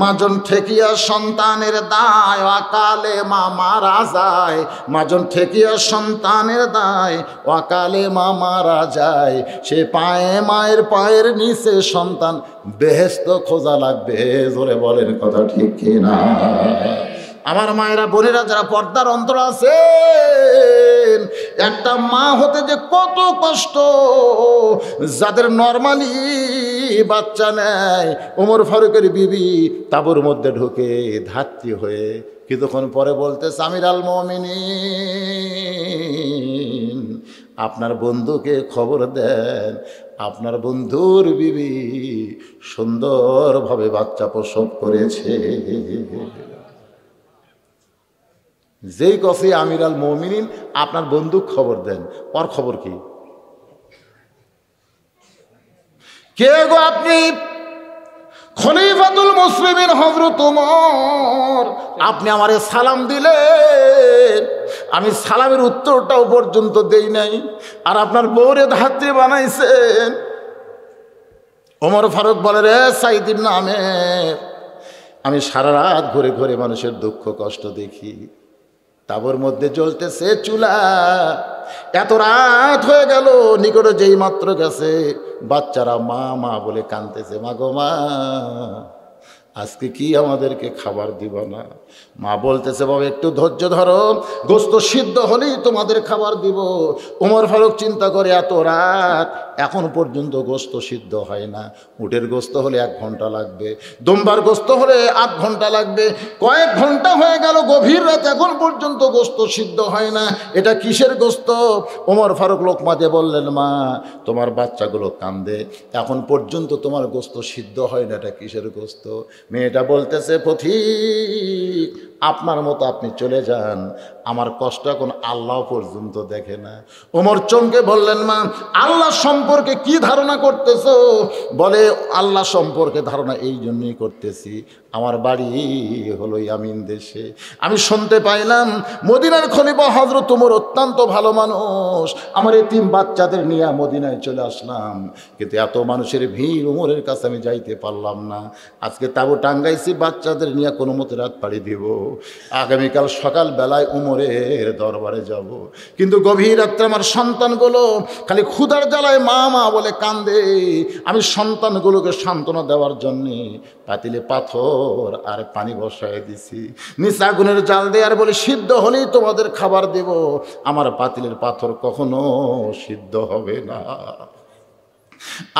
মাজন ঠেকিয়া সন্তানের দায়, অকালে মা মারা যায়। মাজন ঠেকিয়া সন্তানের দায়, অকালে মা মারা যায়। সে পায়ে মায়ের পায়ের নিচে সন্তান, বেহেশত খোঁজা লাগবে। জোরে বলেন কথা ঠিক কিনা? আমার মায়েরা বোনেরা যারা পর্দার অন্তর আছেন, একটা মা হতে যে কত কষ্ট, যাদের নরমালি বাচ্চা নেয়। ওমর ফারুকের বিবি তাঁবুর মধ্যে ঢুকে ধাত্রী হয়ে কিছুক্ষণ পরে বলতেছে, আমির আল মুমিনিন আপনার বন্ধুকে খবর দেন, আপনার বন্ধুর বিবি সুন্দরভাবে বাচ্চা প্রসব করেছে। যেই কফি আমির আল মুমিনিন আপনার বন্ধু খবর দেন, ওর খবর কি? কে গো আপনি? খলিফাতুল মুসলিমিন হযরত ওমর। আপনি আমারে সালাম দিলেন, আমি সালামের উত্তরটাও পর্যন্ত দেই নাই, আর আপনার বউরে ধাত্রী বানাইছেন। ওমর ফারুক বলে, রে সাইদ ইবনে আমের, আমি সারা রাত ঘুরে ঘুরে মানুষের দুঃখ কষ্ট দেখি। তাবুর মধ্যে জ্বলতেছে চুলা, এত রাত হয়ে গেল, নিকটে যেই মাত্র গেছে বাচ্চারা মা মা বলে কাঁদতেছে, মা গো মা আজকে কি আমাদেরকে খাবার দিব না? মা বলতেছে, বাবা একটু ধৈর্য ধরো, গোস্ত সিদ্ধ হলেই তোমাদের খাবার দিব। ওমর ফারুক চিন্তা করে, এত রাত এখন পর্যন্ত গোস্ত সিদ্ধ হয় না। উটের গোস্ত হলে 1 ঘন্টা লাগবে, দুম্বার গোস্ত হলে 8 ঘন্টা লাগবে। কয়েক ঘন্টা হয়ে গেল, গভীর রাত, এখন পর্যন্ত গোস্ত সিদ্ধ হয় না। এটা কিসের গোস্ত? ওমর ফারুক লোকমা দিয়ে বললেন, মা তোমার বাচ্চাগুলো কান্দে, এখন পর্যন্ত তোমার গোস্ত সিদ্ধ হয় না, এটা কিসের গোস্ত? মেয়েটা বলতেছে, পথিক আপনার মতো আপনি চলে যান, আমার কষ্ট এখন আল্লাহ পর্যন্ত দেখে না। ওমর চমকে বললেন, মা আল্লাহ সম্পর্কে কি ধারণা করতেছো? বলে, আল্লাহ সম্পর্কে ধারণা এই জন্যই করতেছি, আমার বাড়ি হলো ইয়ামিন দেশে। আমি শুনতে পাইলাম মদিনার খলিফা হযরত ওমর অত্যন্ত ভালো মানুষ। আমার এতিম বাচ্চাদের নিয়ে মদিনায় চলে আসলাম, কিন্তু এত মানুষের ভিড়, ওমরের কাছে আমি যাইতে পারলাম না। আজকে তাবু টাঙ্গাইছি, বাচ্চাদের নিয়ে কোনো মতে রাত পাড়ি দিব, আগামীকাল সকাল বেলায় ওমরের দরবারে যাব। কিন্তু গভীর রাত্রে আমার সন্তানগুলো খালি ক্ষুধার জ্বালায় মা মা বলে কান্দে। আমি সন্তানগুলোকে সান্ত্বনা দেওয়ার জন্যে পাতিলে পাথর আর পানি বসায় দিছি, নিচে আগুনের জাল দিয়ে, আর বলে সিদ্ধ হলেই তোমাদের খাবার দেব। আমার পাতিলের পাথর কখনো সিদ্ধ হবে না।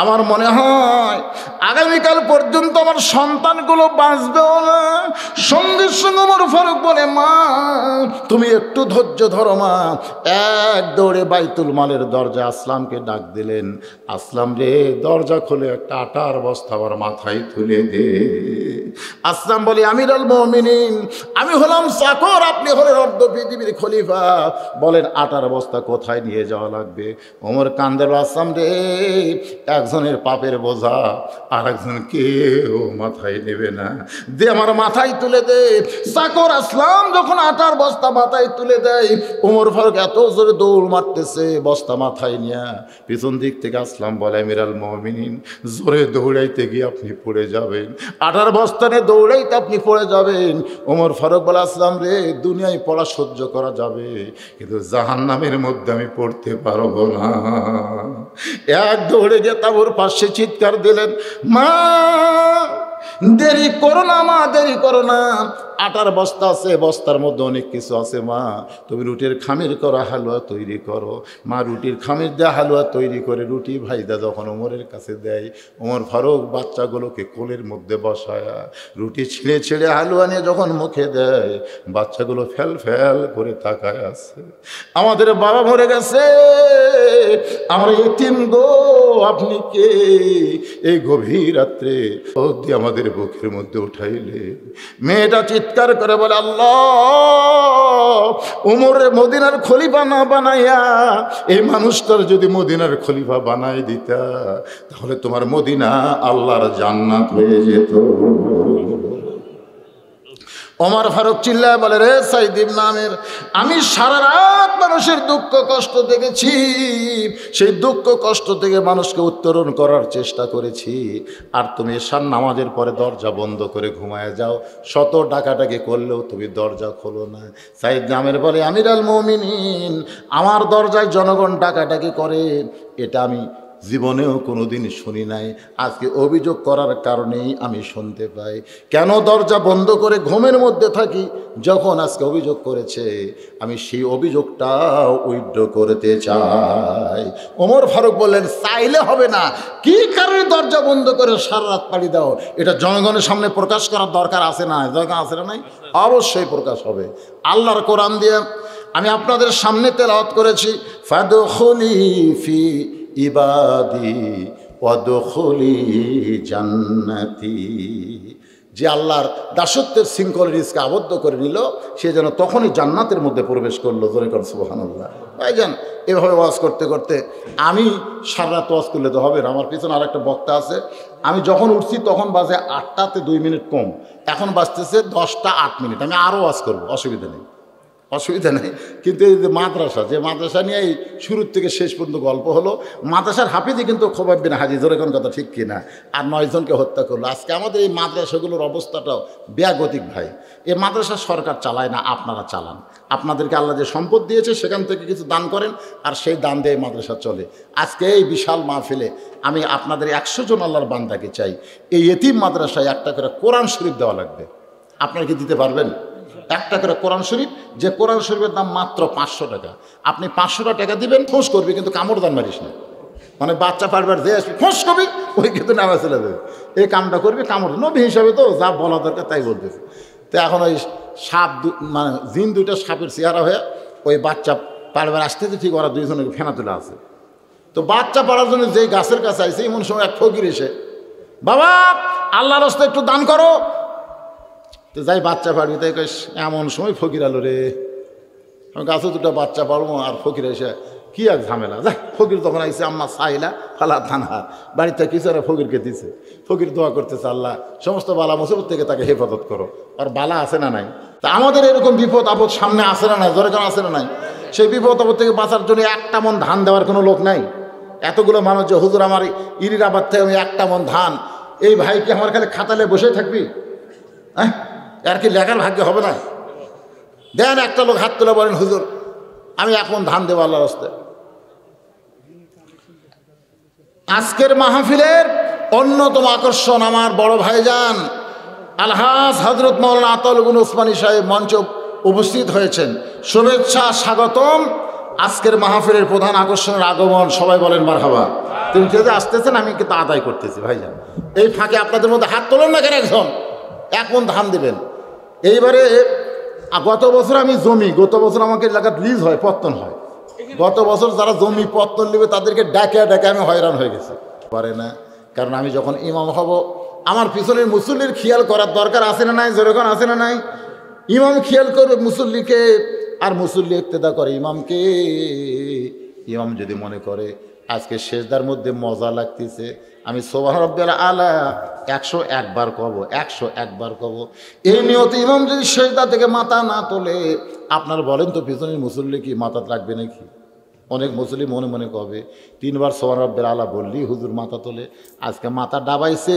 আমার মনে হয় আগামীকাল পর্যন্ত আমার সন্তানগুলো বাঁচবেও না। সঙ্গে সঙ্গে ওমর ফারুক বলে, মা তুমি একটু ধৈর্য ধরো মা। এক দৌড়ে বাইতুল মালের দরজা আসলামকে ডাক দিলেন, আসলাম রে দরজা খুলে একটা আটার বস্তা আমার মাথায় তুলে দে। আসলাম বলে, আমির আল মুমিনিন আমি হলাম চাকর, আপনি হলেন অর্ধ পৃথিবীর খলিফা, বলেন আটার বস্তা কোথায় নিয়ে যাওয়া লাগবে? ওমর কান্দের, আসলাম রে একজনের পাপের বোঝা আর একজন কেউ মাথায় নেবে না, দে আমার মাথায় তুলে দে। চাকর আসলাম যখন আটার বস্তা মাথায় তুলে দেয়, ওমর ফারুক এত জোরে দৌড় মারতেছে বস্তা মাথায় নিয়ে। পিছন দিক থেকে আসলাম বলে, আমির আল মুমিনিন জোরে দৌড়াইতে গিয়ে আপনি পড়ে যাবেন, আটার বস্তা নিয়ে দৌড়াইতে আপনি পড়ে যাবেন। ওমর ফারুক বলে, আসলাম রে দুনিয়ায় পড়া সহ্য করা যাবে, কিন্তু জাহান্নামের মধ্যে আমি পড়তে পারবো না। এক দৌড়ে গিয়ে তাঁবুর পাশে চিৎকার দিলেন, মা দেরি করো না, মা দেরি করো না, আটার বস্তা আছে, বস্তার মধ্যে অনেক কিছু আছে, মা তুমি রুটির খামির করো, হালুয়া তৈরি করো। মা রুটির খামির দিয়ে হালুয়া তৈরি করে রুটি ভাইদা যখন ওমরের কাছে দেয়, ওমর ফারুক বাচ্চাগুলোকে কোলের মধ্যে বসায়া রুটি ছিঁড়ে ছিঁড়ে হালুয়া নিয়ে যখন মুখে দেয়, বাচ্চাগুলো ফেল ফেল করে তাকায় আছে। আমাদের বাবা মরে গেছে, আমরা এতিম গো, আপনি কে? এই গভীর রাত্রে অবধি আমাদের বুকের মধ্যে উঠাইলে। মেয়েটা চিৎকার করে বলে, আল্লাহ, উমরে মদিনার খলিফা না বানাইয়া এই মানুষটার যদি মদিনার খলিফা বানাই দিতা, তাহলে তোমার মদিনা আল্লাহর জান্নাত হয়ে যেত। ওমর ফারুক চিল্লায় বলে, রে সাইদ ইবনে আমির, আমি সারা রাত মানুষের দুঃখ কষ্ট দেখেছি, সেই দুঃখ কষ্ট থেকে মানুষকে উত্তরণ করার চেষ্টা করেছি, আর তুমি এশার নামাজের পরে দরজা বন্ধ করে ঘুমায় যাও, শত ডাকাডাকি করলেও তুমি দরজা খোলো না। সাইদ ইবনে আমির বলে, আমির আল মুমিনিন, আমার দরজায় জনগণ ডাকাডাকি করে এটা আমি জীবনেও কোনোদিন শুনি নাই, আজকে অভিযোগ করার কারণেই আমি শুনতে পাই। কেন দরজা বন্ধ করে ঘুমের মধ্যে থাকি? যখন আজকে অভিযোগ করেছে, আমি সেই অভিযোগটাও উইথড্র করতে চাই। ওমর ফারুক বললেন, চাইলে হবে না, কি কারণে দরজা বন্ধ করে সারা রাত পাড়ি দাও, এটা জনগণের সামনে প্রকাশ করার দরকার আছে না? দরকার আছে না? নাই, অবশ্যই প্রকাশ হবে। আল্লাহর কোরআন দিয়ে আমি আপনাদের সামনে তেলাওয়াত করেছি, ফাদখুলি ফি ইবাদি ওয়াদখুলি জান্নাতি। যে আল্লাহর দাসত্বের শৃঙ্খলে নিজকে আবদ্ধ করে নিল, সে যেন তখনই জান্নাতের মধ্যে প্রবেশ করলো। জোরে কর সুবহানাল্লাহ। ভাইজান, এভাবে ওয়াজ করতে করতে আমি সারা রাত ওয়াজ করলে তো হবে না, আমার পিছনে আর একটা বক্তা আছে। আমি যখন উঠছি তখন বাজে 8টাতে 2 মিনিট কম, এখন বাজতেছে 10টা 8 মিনিট। আমি আরও ওয়াজ করবো, অসুবিধা নেই, অসুবিধা নেই। কিন্তু এই যে মাদ্রাসা, যে মাদ্রাসা নিয়ে এই শুরুর থেকে শেষ পর্যন্ত গল্প হলো, মাদ্রাসার হাফিজই কিন্তু খোবাব বিন হাজি, জোরে কোন কথা ঠিক কিনা, আর 9 জনকে হত্যা করলো। আজকে আমাদের এই মাদ্রাসাগুলোর অবস্থাটাও ব্যাগতিক ভাই। এই মাদ্রাসা সরকার চালায় না, আপনারা চালান। আপনাদেরকে আল্লাহ যে সম্পদ দিয়েছে সেখান থেকে কিছু দান করেন, আর সেই দান দিয়ে মাদ্রাসা চলে। আজকে এই বিশাল মাহফিলে আমি আপনাদের 100 জন আল্লাহর বান্দাকে চাই, এই এতিম মাদ্রাসায় একটা করে কোরআন শরীফ দেওয়া লাগবে। আপনারা কি দিতে পারবেন? একটা করে কোরআন শরীফ, যে কোরআন শরীফের দাম মাত্র 500 টাকা। আপনি 500 টাকা দিবেন, খোঁজ করবি, কিন্তু কামড় দান মারিস না। মানে বাচ্চা পারবার যে আসবি খোঁজ করবি, ওই কিন্তু নামা চলে যাবে। এই কামটা করবি, কামড় নবী হিসাবে তো যা বলা দরকার তাই বলতেছে। তো এখন ওই সাপ, মানে জিন দুইটা সাপের চেহারা হয়ে ওই বাচ্চা পারবার আসতেছে, ঠিক ওরা 2 জনের ফেনা তুলে আছে। তো বাচ্চা পাড়ার জন্য যেই গাছের কাছে আসছে, এমন সময় এক ফকির এসে, বাবা আল্লাহর রাস্তায় একটু দান করো। তো যাই বাচ্চা পাড়বি, তাই এমন সময় ফকির আলো রে, আমি গাছে 2টা বাচ্চা পাড়বো, আর ফকির এসে কি এক ঝামেলা। যাই ফকির তখন আইসে, আম্মা সাইলা ফালা থানা, বাড়িতে কিছু আর ফকিরকে দিছে। ফকির দোয়া করতেছে, আল্লাহ সমস্ত বালা মুসিবত থেকে তাকে হেফাজত করো। আর বালা আছে না নাই? তা আমাদের এরকম বিপদ আপদ সামনে আসে না নাই? জোরে কেন আসে না নাই? সেই বিপদ আপদ থেকে বাঁচার জন্য 1টা মন ধান দেওয়ার কোনো লোক নাই। এতগুলো মানুষ যে হুজুর আমার ইরির আবাদ থেকে আমি 1টা মন ধান, এই ভাই কি আমার খালি খাতালে বসে থাকবি? হ্যাঁ, আর কি লেখার ভাগ্য হবে না? দেন একটা লোক হাত তুলে বলেন, হুজুর আমি 1 মন ধান দেবো আল্লাহর রাস্তায়। আজকের মাহফিলের অন্যতম আকর্ষণ আমার বড় ভাইজান আলহাজ হযরত মাওলানা আতাউল গনি ওসমানী সাহেব মঞ্চে উপস্থিত হয়েছেন। শুভেচ্ছা, স্বাগতম। আজকের মাহফিলের প্রধান আকর্ষণের আগমন, সবাই বলেন মারহাবা। তিনি যে আসতেছেন, আমি কিন্তু আদায় করতেছি ভাইজান। এই ফাঁকে আপনাদের মধ্যে হাত তোলেন না কেন? একজন 1 মন ধান দেবেন। এইবারে গত বছর আমি জমি, গত বছর আমাকে এলাকার লিজ হয়, পত্তন হয়। গত বছর যারা জমি পত্তন নেবে তাদেরকে ডাকে ডাকে আমি হয়রান হয়ে গেছি। পারে না, কারণ আমি যখন ইমাম হব, আমার পিছনের মুসল্লির খেয়াল করার দরকার আছে না নাই? যেরকম আছে না নাই? ইমাম খেয়াল করবে মুসল্লিকে, আর মুসল্লি ইক্তেদা করে ইমামকে। ইমাম যদি মনে করে আজকে সেজদার মধ্যে মজা লাগতেছে, আমি সুবহান রাব্বিয়াল আলা 101 বার কব, 101 বার কব, এই নিয়তে ইমাম যদি সেজদা থেকে মাথা না তোলে, আপনার বলেন তো পিছনের মুসল্লি কি মাথা লাগবে নাকি? অনেক মুসল্লি মনে মনে কবে 3 বার সুবহান রাব্বিয়াল আলা বললি হুজুর মাথা তোলে, আজকে মাথা ডাবাইছে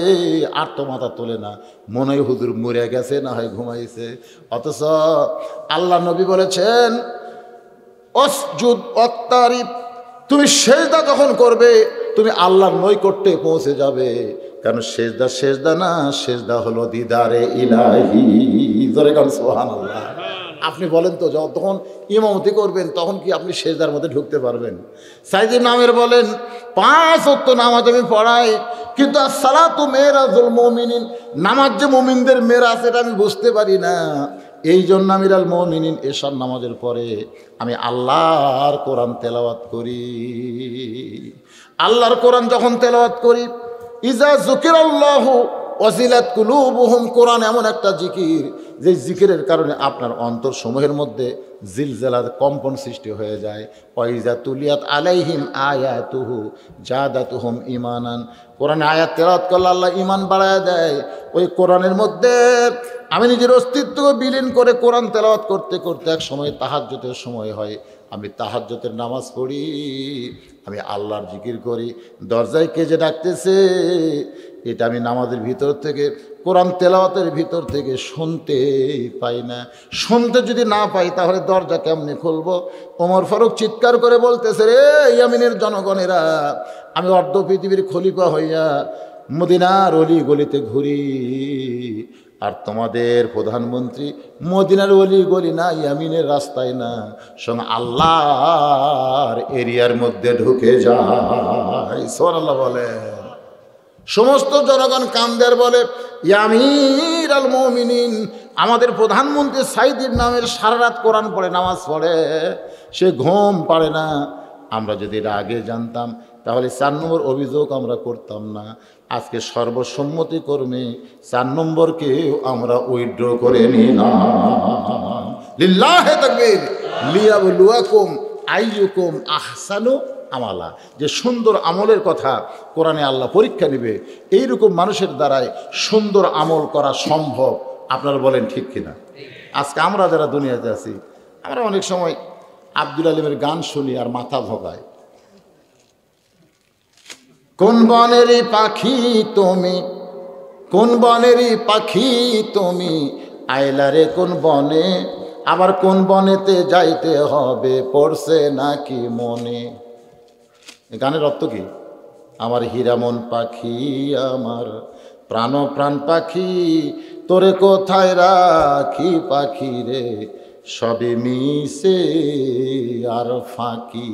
আর তো মাথা তোলে না, মনে হয় হুজুর মরে গেছে, না হয় ঘুমাইছে। অথচ আল্লাহ নবী বলেছেন, অসজুদ ওয়াক্তারিব, তুমি সেজদা যখন করবে তুমি আল্লাহর নৈকট্যে পৌঁছে যাবে। কারণ সেজদা না, সেজদা হলো দিদারে ইলাহি। জোরে কারণ সুবহানাল্লাহ। আপনি বলেন তো, যখন ইমামতি করবেন তখন কি আপনি সেজদার মধ্যে ঢুকতে পারবেন? সাইদ ইবনে আমের বলেন 5 ওয়াক্ত নামাজ আমি পড়াই, কিন্তু আসসালাতু মেরাজুল মুমিনিন, নামাজ যে মুমিনদের মেরাজ এটা আমি বুঝতে পারি না। এই জন্য আমিরাল মুমিনিন এশার নামাজের পরে আমি আল্লাহর কোরআন তেলাওয়াত করি। আল্লাহর কোরআন যখন তেলাওয়াত করি, ইজা যুকিরাল্লাহু ওয়াজিলাত কুলুবুহুম, কোরআন এমন একটা জিকির যে জিকিরের কারণে আপনার অন্তর সমূহের মধ্যে জিলজালার কম্পন সৃষ্টি হয়ে যায়। ওয়াইজা তুলিয়াত আলাইহিম আয়াতুহু জাদাতুহুম ঈমানান, কোরআনে আয়াত তেলাওয়াত করলে আল্লাহ ঈমান বাড়ায় দেয়। ওই কোরআনের মধ্যে আমি নিজের অস্তিত্ব বিলীন করে কোরআন তেলাওয়াত করতে করতে এক সময় তাহাজ্জুদের সময় হয়, আমি তাহাজ্জুদের নামাজ পড়ি, আমি আল্লাহর জিকির করি। দরজায় কে যে ডাকতেছে এটা আমি নামাজের ভিতর থেকে, কোরআন তেলাওয়াতের ভিতর থেকে শুনতেই পাই না। শুনতে যদি না পাই তাহলে দরজা কেমনে খুলবো? ওমর ফারুক চিৎকার করে বলতেছে, রে ইয়ামিনের জনগণেরা, আমি অর্ধ পৃথিবীর খলিফা হইয়া মদিনার অলি গলিতে ঘুরি, আর তোমাদের প্রধানমন্ত্রী মদিনার অলি গলি না, ইয়ামিনের রাস্তায় না, সঙ্গে আল্লাহর এরিয়ার মধ্যে ঢুকে যায়। সুবহানাল্লাহ বলেন। সমস্ত জনগণ কামদের বলে, ইয়ামির আল মুমিনিন, আমাদের প্রধানমন্ত্রী সাইদির নামের সারা রাত কোরআন পড়ে, নামাজ পড়ে, সে ঘুম পাড়ে না। আমরা যদি এটা আগে জানতাম তাহলে 4 নম্বর অভিযোগ আমরা করতাম না। আজকে সর্বসম্মতি কর্মে 4 নম্বরকেও আমরা উইথড্র করে নিলাম। লিল্লাহে তাকবীর। লিয়াবলুয়াকুম আইয়ুকুম আহসানু আমালা, যে সুন্দর আমলের কথা কোরআনে আল্লাহ পরীক্ষা নেবে, এইরকম মানুষের দ্বারাই সুন্দর আমল করা সম্ভব। আপনারা বলেন ঠিক কিনা? আজকে আমরা যারা দুনিয়াতে আছি, আমরা অনেক সময় আব্দুল আলিমের গান শুনি আর মাথা ভোগায়। কোন বনেরই পাখি তুমি, কোন বনেরই পাখি তুমি, আইলারে কোন বনে, আবার কোন বনেতে যাইতে হবে, পড়ছে নাকি মনে। গানের অর্থ কি? আমার হীরামন পাখি, আমার প্রাণ পাখি, তোরে কোথায় রাখি পাখি রে, সবে মিশে আর ফাঁকি।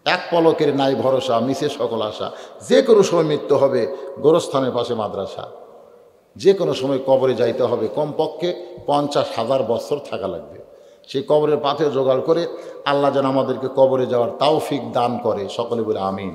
এক পলকের নাই ভরসা, মিশে সকল আশা, যে কোনো সময় মৃত্যু হবে, গোরস্থানের পাশে মাদ্রাসা, যে কোনো সময় কবরে যাইতে হবে, কমপক্ষে 50,000 বছর থাকা লাগবে। সেই কবরের পাথে জোগাড় করে আল্লাহ যেন আমাদেরকে কবরে যাওয়ার তৌফিক দান করে। সকলে বলে আমিন।